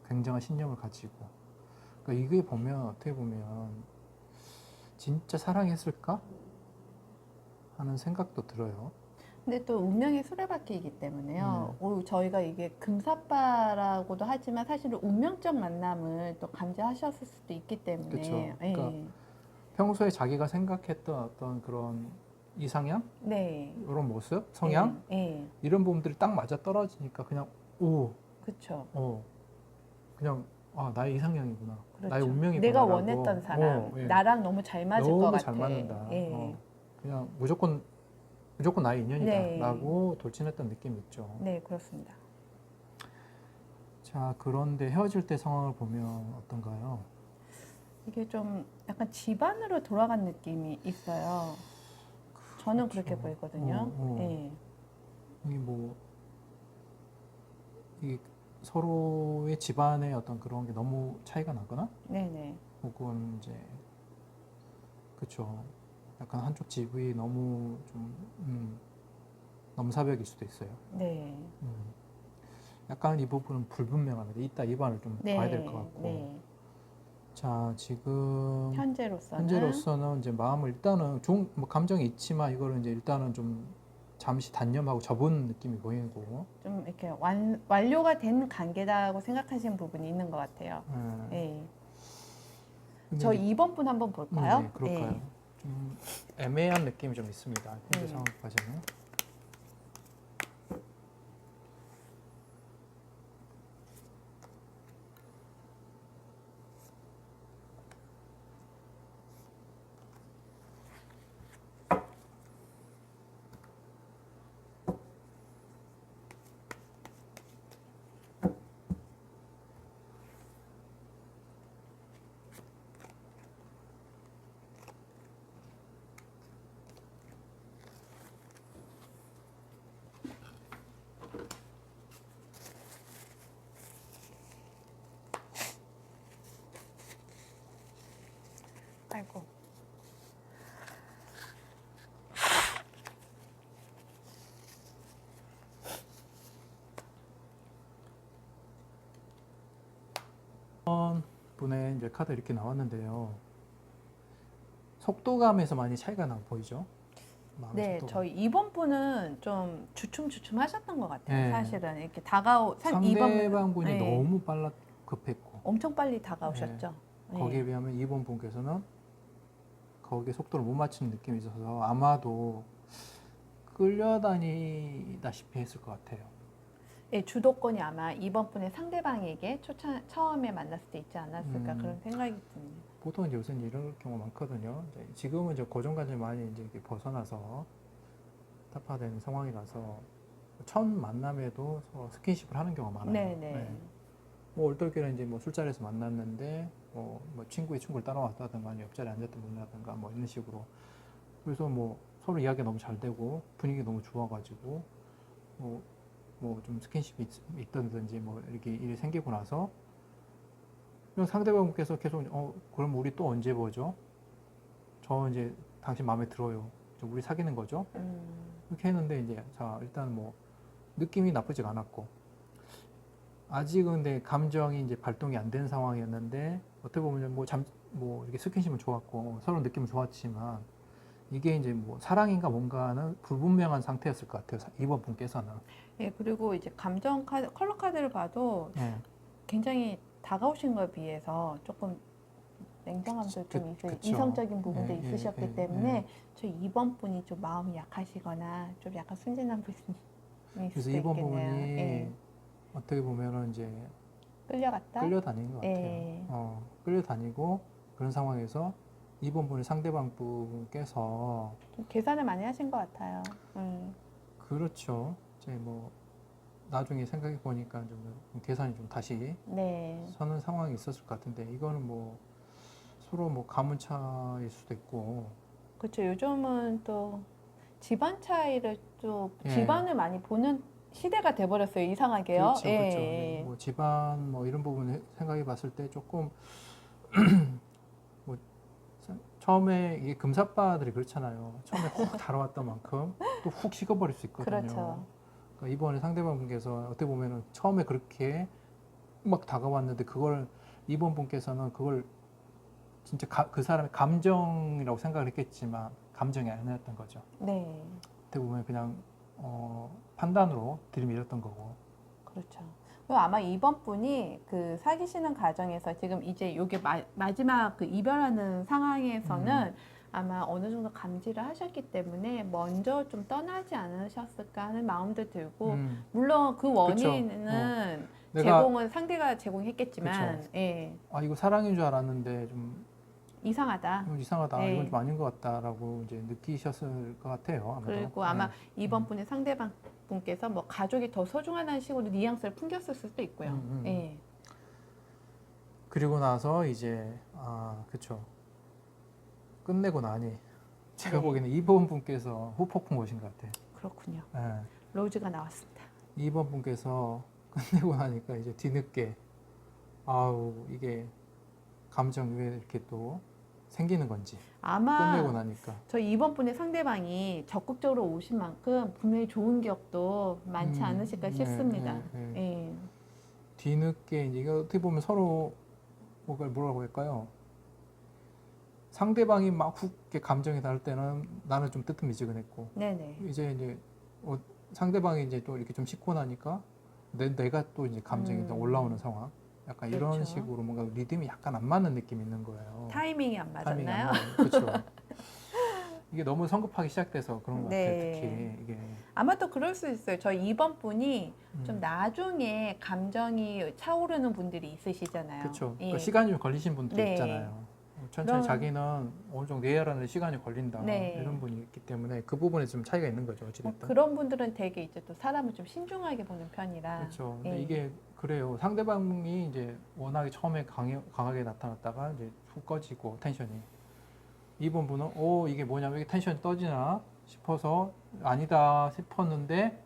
굉장한 신념을 가지고. 그러니까 이게 보면 어떻게 보면 진짜 사랑했을까 하는 생각도 들어요. 근데 또 운명의 수레바퀴이기 때문에요. 저희가 이게 금사빠라고도 하지만 사실은 운명적 만남을 또 감지하셨을 수도 있기 때문에. 그쵸. 예. 그러니까 평소에 자기가 생각했던 어떤 그런 이상향? 네. 이런 모습? 성향? 예. 이런 부분들이 딱 맞아 떨어지니까 그냥 그렇죠. 그냥 나의 이상향이구나. 그렇죠. 나의 운명이구나. 내가 원했던 사람, 예. 나랑 너무 잘 맞을 것 너무 같아. 잘 맞는다. 예. 그냥 무조건 나의 인연이다. 네. 라고 돌진했던 느낌이 있죠. 네, 그렇습니다. 자, 그런데 헤어질 때 상황을 보면 어떤가요? 이게 좀 약간 집안으로 돌아간 느낌이 있어요. 저는 그렇게 그렇죠. 보이거든요. 예. 이게 뭐, 이 서로의 집안의 어떤 그런 게 너무 차이가 나거나, 네네. 혹은 이제, 그쵸. 약간 한쪽 집이 너무 좀, 넘사벽일 수도 있어요. 네. 약간 이 부분은 불분명합니다. 이따 이 반을 좀 네. 봐야 될 것 같고. 네. 자, 지금 현재로서는 이제 마음을 일단은 뭐 감정이 있지만 이거를 이제 일단은 좀 잠시 단념하고 접은 느낌이 보이고. 좀 이렇게 완료가 된 관계다고 생각하시는 부분이 있는 것 같아요. 예. 예. 근데 저 이제 2번 분 한번 볼까요? 네, 그럴까요? 예. 좀 애매한 느낌이 좀 있습니다. 현재 네. 상황까지는. 아이고. 분의 이제 카드 이렇게 나왔는데요. 속도감에서 많이 차이가 나 보이죠? 마음의 네, 속도감. 저희 2번 분은 좀 주춤주춤 하셨던 것 같아요. 네. 사실은 이렇게 이번 상대방 분이 네. 너무 급했고 엄청 빨리 다가오셨죠. 네. 거기에 비하면 2번 분께서는 거기에 속도를 못 맞추는 느낌이 있어서 아마도 끌려다니다시피 했을 것 같아요. 예, 주도권이 아마 2번 분의 상대방에게 처음에 만났을 때 있지 않았을까 그런 생각이 듭니다. 보통 이제 요새는 이런 경우가 많거든요. 이제 지금은 이제 고정관념이 많이 이제 이렇게 벗어나서 타파되는 상황이라서 첫 만남에도 서로 스킨십을 하는 경우가 많아요. 네네. 네. 뭐 얼떨결에 이제 뭐 술자리에서 만났는데 뭐 친구의 친구를 따라왔다든가 아니면 옆자리에 앉았던 분이라든가 뭐 이런 식으로 그래서 뭐 서로 이야기가 너무 잘 되고 분위기 너무 좋아가지고 뭐 좀 스킨십이 있던지 뭐 이렇게 일이 생기고 나서 그럼 상대방께서 계속 그럼 우리 또 언제 보죠? 저 이제 당신 마음에 들어요. 우리 사귀는 거죠? 이렇게 했는데 이제 자 일단 뭐 느낌이 나쁘지가 않았고 아직은 근데 감정이 이제 발동이 안 된 상황이었는데 어떻게 보면 뭐 이렇게 스킨십은 좋았고 서로 느낌은 좋았지만 이게 이제 뭐 사랑인가 뭔가는 불분명한 상태였을 것 같아요. 이번 분께서는. 예, 그리고 이제 감정 카드, 컬러 카드를 봐도 예. 굉장히 다가오신 거에 비해서 조금 냉정함도 좀 그쵸. 이성적인 부분도 예, 있으셨기 예, 때문에 저 2번 분이 좀 마음이 약하시거나 좀 약간 순진한 분이 그래서 수도 이번 있겠네요. 부분이 예. 어떻게 보면은 이제 끌려갔다? 끌려다니는 것 같아요. 예. 끌려다니고 그런 상황에서 이번 분의 상대방 분께서 좀 계산을 많이 하신 것 같아요. 그렇죠. 이제 뭐 나중에 생각해 보니까 좀 계산이 좀 다시 네. 서는 상황이 있었을 것 같은데 이거는 뭐 서로 뭐 가문차일 수도 있고 그렇죠. 요즘은 또 집안 차이를 또 예. 집안을 많이 보는 시대가 돼버렸어요. 이상하게요. 그렇죠, 예, 그렇죠. 예. 뭐 집안 뭐 이런 부분 생각해 봤을 때 조금 뭐 처음에 이게 금사빠들이 그렇잖아요. 처음에 훅 달아왔던 만큼 또 훅 식어버릴 수 있거든요. 그렇죠. 그러니까 이번에 상대방 분께서 어떻게 보면은 처음에 그렇게 막 다가왔는데 그걸 이번 분께서는 그걸 진짜 그 사람의 감정이라고 생각을 했겠지만 감정이 아니었던 거죠. 네. 어떻게 보면 그냥 판단으로 들이밀었던 거고. 그렇죠. 그리고 아마 이번 분이 그 사귀시는 과정에서 지금 이제 요게 마지막 그 이별하는 상황에서는 아마 어느 정도 감지를 하셨기 때문에 먼저 좀 떠나지 않으셨을까 하는 마음도 들고 물론 그 원인은 제공은 상대가 제공했겠지만 그쵸. 예. 이거 사랑인 줄 알았는데 좀 이상하다. 이상하다. 예. 이건 좀 아닌 것 같다라고 이제 느끼셨을 것 같아요. 아마도. 그리고 아마 이번 분의 상대방 분께서 뭐 가족이 더 소중하다는 식으로 뉘앙스를 풍겼을 수도 있고요. 예. 그리고 나서 이제 그쵸. 끝내고 나니 제가 네. 보기에는 2번 분께서 후폭풍 오신 것 같아요. 그렇군요. 예. 로즈가 나왔습니다. 2번 분께서 끝내고 나니까 이제 뒤늦게 아우 이게 감정 왜 이렇게 또 생기는 건지 아마 끝내고 나니까 저희 이번 분의 상대방이 적극적으로 오신 만큼 분명히 좋은 기억도 많지 않으실까 싶습니다. 예. 뒤늦게 이제 이거 어떻게 보면 서로 뭐라고 할까요? 상대방이 막 훅 감정이 닿을 때는 나는 좀 뜨뜻미지근했고 네네. 이제 상대방이 이제 또 이렇게 좀 식고 나니까 내가 또 이제 감정이 또 올라오는 상황. 약간 이런 그렇죠. 식으로 뭔가 리듬이 약간 안 맞는 느낌이 있는 거예요. 타이밍이 안 타이밍이 안 맞았나요? 맞는, 그렇죠. 이게 너무 성급하게 시작돼서 그런 것 같아요. 네. 특히 이게 아마 또 그럴 수 있어요. 저희 이번 분이 좀 나중에 감정이 차오르는 분들이 있으시잖아요. 그렇죠. 예. 그러니까 시간이 좀 걸리신 분들이 네. 있잖아요. 천천히 그럼- 자기는 어느 정도 이해하는데 시간이 걸린다. 네. 이런 분이 있기 때문에 그 부분에 좀 차이가 있는 거죠. 어찌됐든. 그런 분들은 되게 이제 또 사람을 좀 신중하게 보는 편이라. 그렇죠. 근데 예. 이게 그래요. 상대방이 이제 워낙에 처음에 강하게 나타났다가 이제 훅 꺼지고 텐션이 이번 분은 이게 뭐냐면 이게 텐션이 떠지나 싶어서 아니다 싶었는데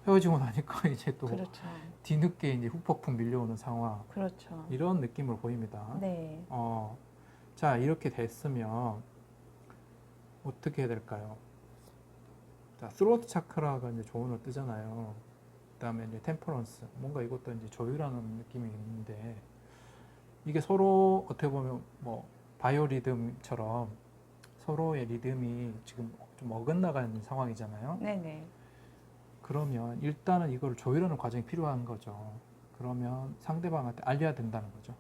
헤어지고 나니까 이제 또 그렇죠. 뒤늦게 이제 후폭풍 밀려오는 상황 그렇죠. 이런 느낌으로 보입니다. 네. 자 이렇게 됐으면 어떻게 해야 될까요? 자 스로트 차크라가 이제 조언을 뜨잖아요. 그다음에 이제 템퍼런스 뭔가 이것도 이제 조율하는 느낌이 있는데 이게 서로 어떻게 보면 뭐 바이오 리듬처럼 서로의 리듬이 지금 좀 어긋나가는 상황이잖아요. 네네. 그러면 일단은 이걸 조율하는 과정이 필요한 거죠. 그러면 상대방한테 알려야 된다는 거죠.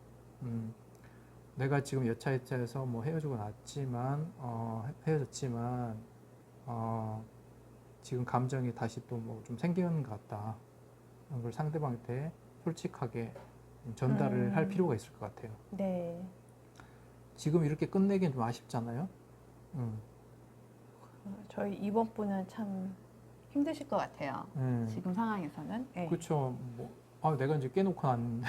내가 지금 여차여차해서 뭐 헤어졌지만 지금 감정이 다시 또 뭐 좀 생기는 것 같다. 그런 걸 상대방한테 솔직하게 전달을 할 필요가 있을 것 같아요. 네. 지금 이렇게 끝내기는 좀 아쉽잖아요. 저희 이번 분은 참 힘드실 것 같아요. 예. 지금 상황에서는. 예. 그렇죠. 뭐, 내가 이제 깨놓고 난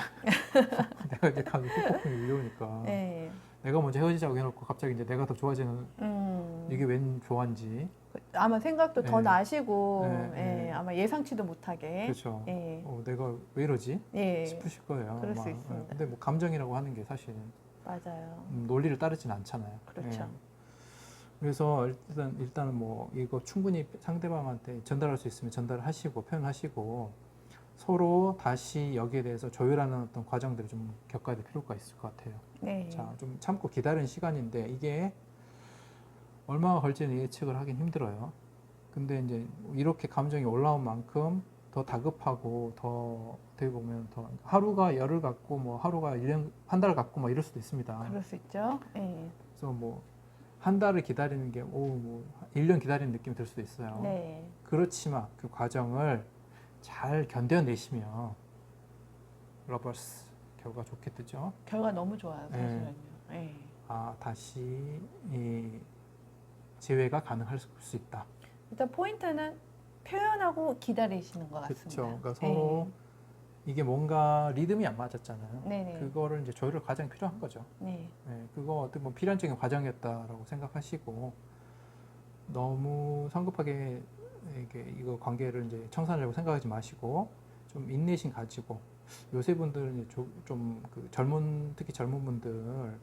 내가 이제 가서 후폭풍이 밀려오니까 예. 내가 먼저 헤어지자고 해놓고 갑자기 이제 내가 더 좋아지는 이게 웬 조화인지. 아마 생각도 더 예. 나시고 예. 아마 예상치도 못하게. 그렇죠. 예. 내가 왜 이러지? 예. 싶으실 거예요. 그럴 수 아마. 있습니다. 근데 뭐 감정이라고 하는 게 사실 맞아요. 논리를 따르진 않잖아요. 그렇죠. 예. 그래서 일단은 뭐 이거 충분히 상대방한테 전달할 수 있으면 전달하시고 표현하시고 서로 다시 여기에 대해서 조율하는 어떤 과정들을 좀 겪어야 될 필요가 있을 것 같아요. 네. 자, 좀 참고 기다리는 시간인데 이게 얼마나 걸지는 예측을 하긴 힘들어요. 근데 이제 이렇게 감정이 올라온 만큼 더 다급하고 더 어떻게 보면 더 하루가 열흘 같고 뭐 하루가 1년 한 달 같고 뭐 이럴 수도 있습니다. 그럴 수 있죠. 예. 그래서 뭐 한 달을 기다리는 게 뭐 1년 기다리는 느낌이 들 수도 있어요. 네. 그렇지만 그 과정을 잘 견뎌내시면 러버스 결과 좋게 뜨죠. 결과 너무 좋아요, 사실은요. 예. 다시 이 재회가 가능할 수 있다. 일단 포인트는 표현하고 기다리시는 것 같습니다. 그렇죠. 그러니까 서로 이게 뭔가 리듬이 안 맞았잖아요. 네네. 그거를 이제 조율을 과정이 필요한 거죠. 네. 그거 어떻게 보면 필연적인 과정이었다라고 생각하시고 너무 성급하게 이거 관계를 이제 청산하려고 생각하지 마시고 좀 인내심 가지고 요새 분들은 좀 그 특히 젊은 분들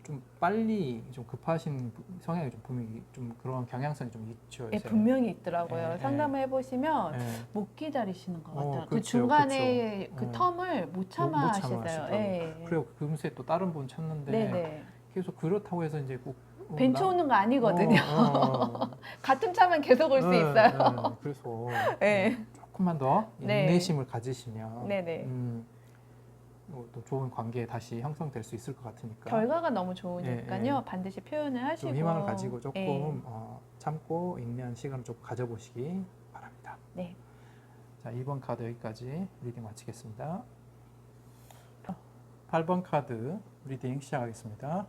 좀 빨리 좀 급하신 성향이 좀 분명히 좀 그런 경향성이 좀 있죠. 예, 요새. 분명히 있더라고요. 예, 상담을 해보시면 예. 못 기다리시는 것 같아요. 그 그렇죠, 중간에 그렇죠. 그 예. 텀을 못 참아 못 참아 하시대요. 하시더라고요. 예. 그리고 금세 또 다른 분 찾는데 네네. 계속 그렇다고 해서 이제 꼭 벤치 오는 거 아니거든요. 어. 같은 차만 계속 올 수 있어요. 그래서 예. 조금만 더 네. 인내심을 가지시면 네네. 또 좋은 관계 다시 형성될 수 있을 것 같으니까 결과가 너무 좋으니까요. 예. 반드시 표현을 하시고. 좀 희망을 가지고 조금 예. 참고 인내하는 시간을 좀 가져보시기 바랍니다. 네. 자, 2번 카드 여기까지 리딩 마치겠습니다. 8번 카드 리딩 시작하겠습니다.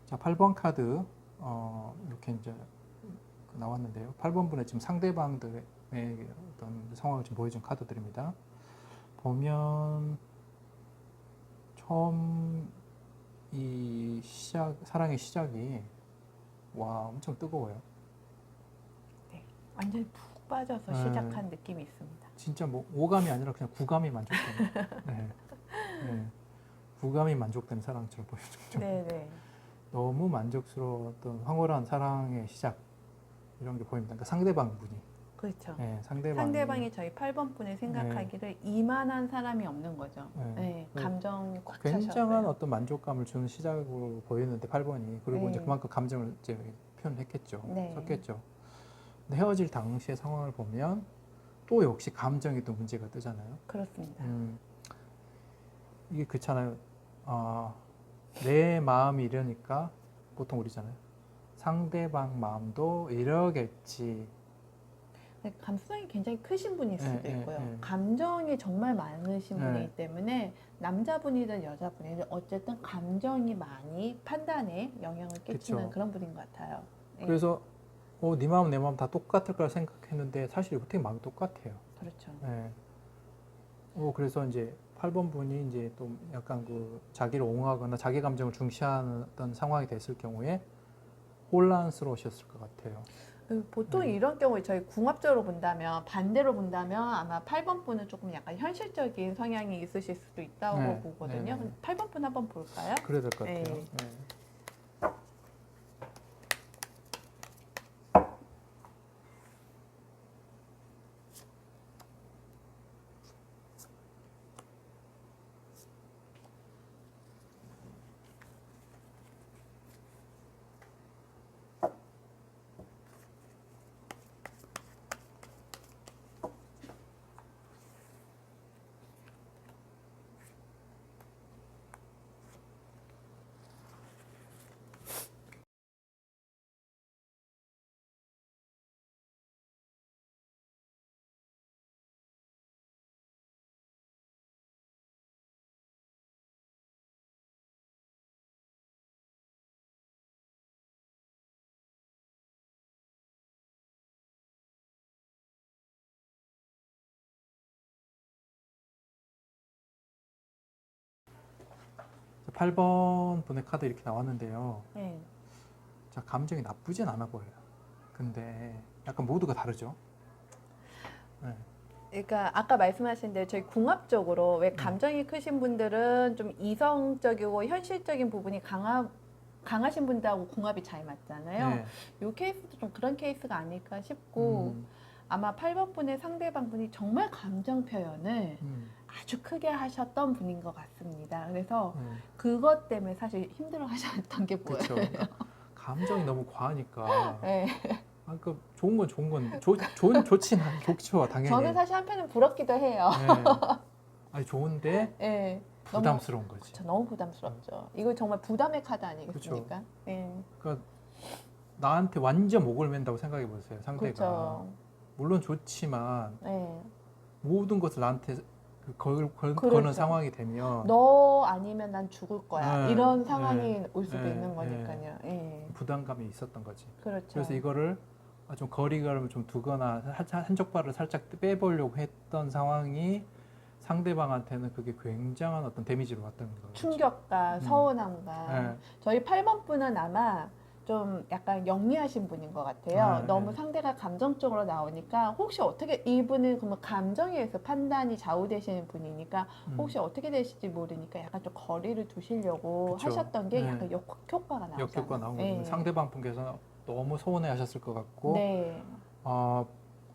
자, 8번 카드 이렇게 이제 나왔는데요. 8번 분의 지금 상대방들의 어떤 상황을 좀 보여준 카드들입니다. 보면 처음 이 사랑의 시작이 엄청 뜨거워요. 네. 완전히 푹 빠져서 네. 시작한 느낌이 있습니다. 진짜 뭐 오감이 아니라 그냥 구감이 만족되는. 네. 네. 구감이 만족되는 사랑처럼 보여주죠. 네네. 너무 만족스러웠던 황홀한 사랑의 시작 이런 게 보입니다. 그러니까 상대방 분이. 그렇죠. 네, 상대방이 저희 8번 분이 생각하기를 이만한 사람이 없는 거죠. 네, 감정 꽉 굉장한 차셨어요. 어떤 만족감을 주는 시작으로 보이는데 8번이 그리고 네. 이제 그만큼 감정을 이제 표현했겠죠. 네. 섞였죠. 근데 헤어질 당시의 상황을 보면 또 역시 감정이 또 문제가 뜨잖아요. 그렇습니다. 이게 그렇잖아요. 내 마음이 이러니까 보통 우리잖아요. 상대방 마음도 이러겠지. 네, 감수성이 굉장히 크신 분일 수도 있고요. 네. 감정이 정말 많으신 네. 분이기 때문에 남자분이든 여자분이든 어쨌든 감정이 많이 판단에 영향을 끼치는 그쵸. 그런 분인 것 같아요. 네. 그래서 네 마음 내 마음 다 똑같을 거라 생각했는데 사실 어떻게 마음이 똑같아요. 그렇죠. 네. 그래서 이제 8번 분이 이제 또 약간 그 자기를 옹호하거나 자기 감정을 중시하는 상황이 됐을 경우에 혼란스러우셨을 것 같아요. 보통 네. 이런 경우에 저희 궁합적으로 본다면 반대로 본다면 아마 8번 분은 조금 약간 현실적인 성향이 있으실 수도 있다고 네. 보거든요. 네. 8번 분 한번 볼까요? 그래야 될 것 같아요. 네. 네. 8번 분의 카드 이렇게 나왔는데요. 네. 자, 감정이 나쁘진 않아 보여요. 근데 약간 모두가 다르죠. 네. 그러니까 아까 말씀하신 대로 저희 궁합적으로 왜 감정이 크신 분들은 좀 이성적이고 현실적인 부분이 강하신 분들하고 궁합이 잘 맞잖아요. 네. 이 케이스도 좀 그런 케이스가 아닐까 싶고 음, 아마 8번 분의 상대방 분이 정말 감정 표현을 아주 크게 하셨던 분인 것 같습니다. 그래서 그것 때문에 사실 힘들어 하셨던 게 보여요. 그렇죠. 그러니까 감정이 너무 과하니까. 네. 아, 그 좋은 건 좋죠, 당연히. 저는 사실 한편은 부럽기도 해요. 네. 아니 좋은데 네. 부담스러운 거지. 그쵸, 너무 부담스럽죠. 이거 정말 부담의 카드 아니겠습니까? 네. 그러니까 나한테 완전 목을 맨다고 생각해 보세요, 상대가. 그렇죠. 물론 좋지만 네. 모든 것을 나한테 거는 그렇죠. 상황이 되면 너 아니면 난 죽을 거야. 네, 이런 상황이 네, 올 수도 네, 있는 거니까요. 네. 부담감이 있었던 거지. 그렇죠. 그래서 이거를 좀 거리감을 좀 두거나 한쪽 발을 살짝 빼보려고 했던 상황이 상대방한테는 그게 굉장한 어떤 데미지로 왔다는 거죠. 충격과 서운함과 네. 저희 8번 분은 아마 좀 약간 영리하신 분인 것 같아요. 네. 너무 상대가 감정적으로 나오니까 혹시 어떻게 이분은 그러면 감정에 의해서 판단이 좌우되시는 분이니까 혹시 어떻게 되실지 모르니까 약간 좀 거리를 두시려고 그쵸. 하셨던 게 네. 약간 역효과가 나오잖아요. 역효과 나온 거죠. 네. 상대방 분께서 너무 서운해하셨을 것 같고 네.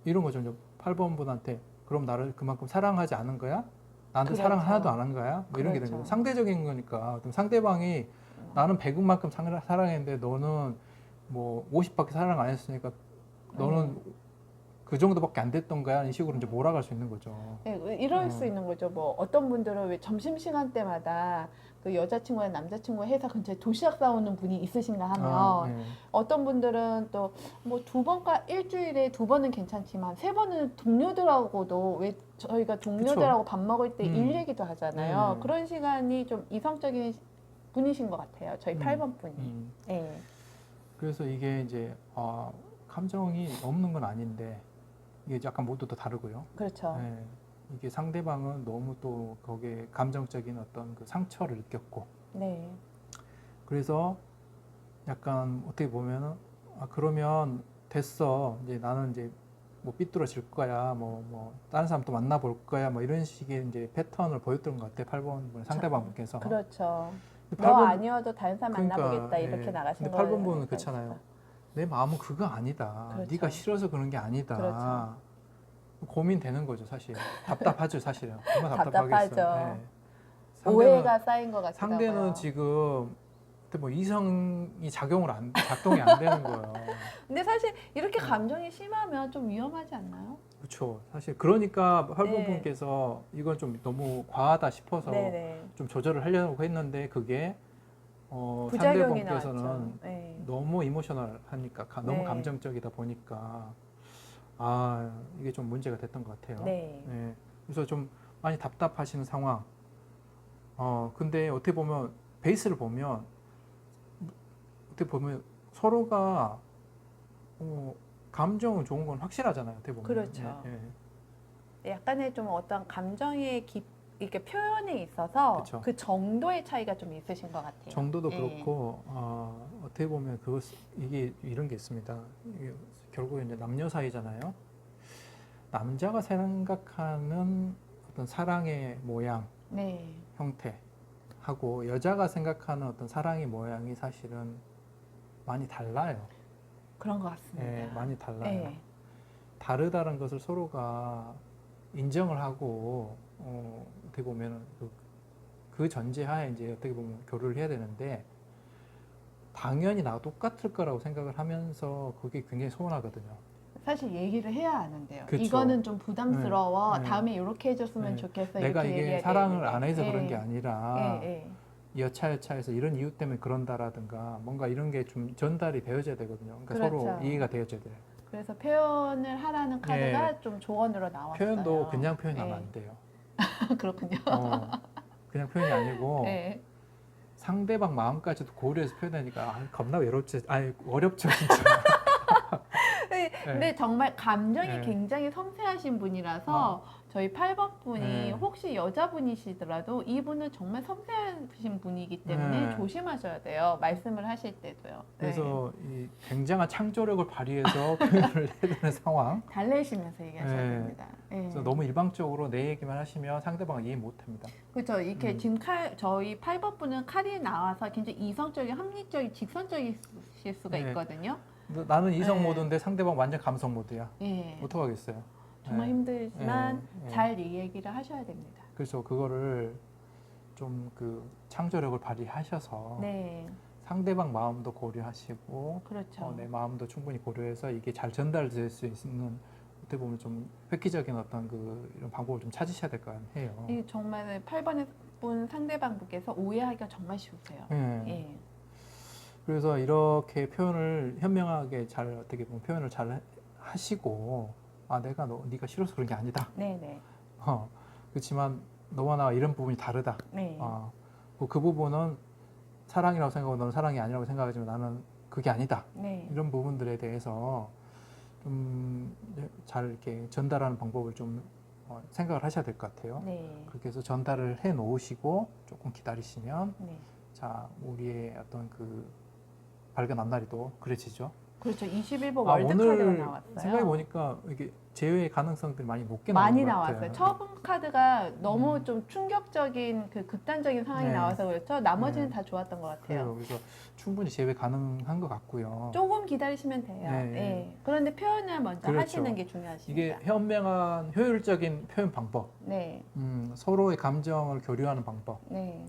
이런 거죠. 이제 8번 분한테 그럼 나를 그만큼 사랑하지 않은 거야? 나한테 그렇죠. 사랑 하나도 안 한 거야? 뭐 이런 게 그렇죠. 되는 거죠. 상대적인 거니까. 그럼 상대방이 나는 100만큼 사랑했는데 너는 뭐 50밖에 사랑 안 했으니까 너는 그 정도밖에 안 됐던 거야? 이 식으로 이제 몰아갈 수 있는 거죠. 네, 이럴 수 있는 거죠. 뭐 어떤 분들은 왜 점심시간 때마다 그 여자친구나 남자친구 회사 근처에 도시락 싸오는 분이 있으신가 하면 네. 어떤 분들은 또 뭐 2번과 일주일에 2번은 괜찮지만 3번은 동료들하고도 왜 저희가 동료들하고 밥 먹을 때 일 얘기도 하잖아요. 네. 그런 시간이 좀 이성적인 분이신 것 같아요. 저희 8번 분이. 네. 그래서 이게 이제 감정이 없는 건 아닌데 이게 약간 모두 다 다르고요. 그렇죠. 네. 이게 상대방은 너무 또 거기에 감정적인 어떤 그 상처를 느꼈고 네. 그래서 약간 어떻게 보면은 그러면 됐어 이제 나는 이제 뭐 삐뚤어질 거야 뭐 다른 사람 또 만나볼 거야 뭐 이런 식의 이제 패턴을 보였던 것 같아 8번 상대방분께서. 그렇죠. 근데 너 8번 아니어도 다른 사람 만나보겠다 이렇게 예. 나가신 근데 거예요. 8번 분은 그렇잖아요. 내 마음은 그거 아니다. 그렇죠. 네가 싫어서 그런 게 아니다. 그렇죠. 고민되는 거죠 사실. 답답하죠 사실은. 얼마나 답답하죠. 답답하겠어요. 네. 오해가 쌓인 것 같기도 상대는 하고요. 지금 뭐 이성이 작동이 안 되는 거예요. 근데 사실 이렇게 감정이 심하면 좀 위험하지 않나요? 그렇죠. 사실 그러니까 8번 네. 분께서 이건 좀 너무 과하다 싶어서 네네. 좀 조절을 하려고 했는데 그게 부작용이 상대방께서는 나왔죠. 네. 너무 이모셔널하니까 너무 네. 감정적이다 보니까 이게 좀 문제가 됐던 것 같아요. 네. 네. 그래서 좀 많이 답답하시는 상황. 근데 어떻게 보면 베이스를 보면 서로가 감정은 좋은 건 확실하잖아요. 어떻게 보면. 그렇죠. 네, 네. 약간의 좀 어떤 감정의 이렇게 표현에 있어서 그쵸. 그 정도의 차이가 좀 있으신 것 같아요. 정도도 예. 그렇고 어떻게 보면 이게 이런 게 있습니다. 이게 결국에 이제 남녀 사이잖아요. 남자가 생각하는 어떤 사랑의 모양, 네. 형태하고 여자가 생각하는 어떤 사랑의 모양이 사실은 많이 달라요. 그런 것 같습니다. 네, 많이 달라요. 네. 다르다는 것을 서로가 인정을 하고 어떻게 보면 그 전제하에 이제 어떻게 보면 교류를 해야 되는데 당연히 나와 똑같을 거라고 생각을 하면서 그게 굉장히 서운하거든요. 사실 얘기를 해야 하는데요. 그쵸. 이거는 좀 부담스러워. 네. 다음에 이렇게 해줬으면 네. 좋겠어. 내가 이렇게 이게 얘기해야 사랑을 되는데. 안 해서 그런 예. 게 아니라 예. 여차여차해서 이런 이유 때문에 그런다라든가 뭔가 이런 게 좀 전달이 되어져야 되거든요. 그러니까 그렇죠. 서로 이해가 되어져야 돼요. 그래서 표현을 하라는 카드가 좀 조언으로 나왔어요. 표현도 그냥 표현하면 안 돼요. 그렇군요. 그냥 표현이 아니고 네. 상대방 마음까지도 고려해서 표현하니까 겁나 외롭지, 어렵죠 진짜. 근데 정말 감정이 네. 굉장히 섬세하신 분이라서 저희 8번 분이 네. 혹시 여자분이시더라도 이분은 정말 섬세하신 분이기 때문에 네. 조심하셔야 돼요. 말씀을 하실 때도요. 그래서 이 굉장한 창조력을 발휘해서 표현을 해야 되는 상황. 달래시면서 얘기하셔야 네. 됩니다. 예. 그래서 너무 일방적으로 내 얘기만 하시면 상대방은 이해 못합니다. 그렇죠. 이렇게 지금 저희 8번 분은 칼이 나와서 굉장히 이성적인, 합리적인, 직선적이실 수가 네. 있거든요. 나는 이성 네. 모드인데 상대방 완전 감성 모드야. 예. 어떡하겠어요? 정말 네. 힘들지만 네. 잘 이 얘기를 하셔야 됩니다. 그래서 그거를 좀 그 창조력을 발휘하셔서 네. 상대방 마음도 고려하시고 그렇죠. 내 마음도 충분히 고려해서 이게 잘 전달될 수 있는 어떻게 보면 좀 획기적인 어떤 그 이런 방법을 좀 찾으셔야 될 것 해요. 이 정말 8번 분 상대방 분께서 오해하기가 정말 쉬우세요. 예. 예. 그래서 이렇게 표현을 현명하게 잘 어떻게 보면 표현을 잘 하시고 내가 네가 싫어서 그런 게 아니다. 네네. 그렇지만 너와 나와 이런 부분이 다르다. 네. 그 부분은 사랑이라고 생각하고 너는 사랑이 아니라고 생각하지만 나는 그게 아니다. 네. 이런 부분들에 대해서 좀 잘 이렇게 전달하는 방법을 좀 생각을 하셔야 될 것 같아요. 네. 그렇게 해서 전달을 해 놓으시고 조금 기다리시면 네. 자, 우리의 어떤 그 밝은 앞날이도 그려지죠. 그렇죠. 21번 월드카드가 오늘 나왔어요. 생각해 보니까 이게 재회 가능성들이 많이 높게 많이 나온 것 같아요. 나왔어요. 처음 카드가 너무 좀 충격적인 그 극단적인 상황이 네. 나와서 그렇죠. 나머지는 네. 다 좋았던 것 같아요. 그래요. 그래서 충분히 재회 가능한 것 같고요. 조금 기다리시면 돼요. 네. 예. 그런데 표현을 먼저 그렇죠. 하시는 게 중요하십니다. 이게 현명한 효율적인 표현 방법, 네. 서로의 감정을 교류하는 방법, 네.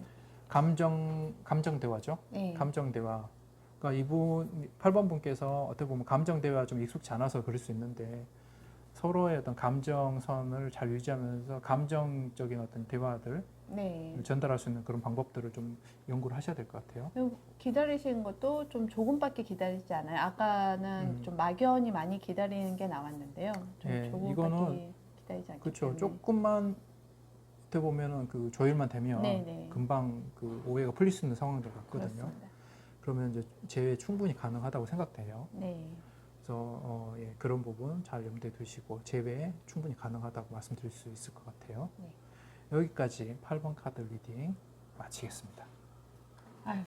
감정 대화죠. 네. 감정 대화. 그러니까 이분 8번 분께서 어떻게 보면 감정 대화 좀 익숙치 않아서 그럴 수 있는데 서로의 어떤 감정선을 잘 유지하면서 감정적인 어떤 대화들 네. 전달할 수 있는 그런 방법들을 좀 연구를 하셔야 될 것 같아요. 그리고 기다리시는 것도 좀 조금밖에 기다리지 않아요. 아까는 좀 막연히 많이 기다리는 게 나왔는데요. 좀 예, 조금밖에 이거는 기다리지 않기 그렇죠. 때문에. 조금만 어떻게 보면은 그 조율만 되면 네네. 금방 그 오해가 풀릴 수 있는 상황들 같거든요. 그렇습니다. 그러면 이제 재회 충분히 가능하다고 생각돼요. 네. 그래서 그런 부분 잘 염두에 두시고 재회 충분히 가능하다고 말씀드릴 수 있을 것 같아요. 네. 여기까지 8번 카드 리딩 마치겠습니다.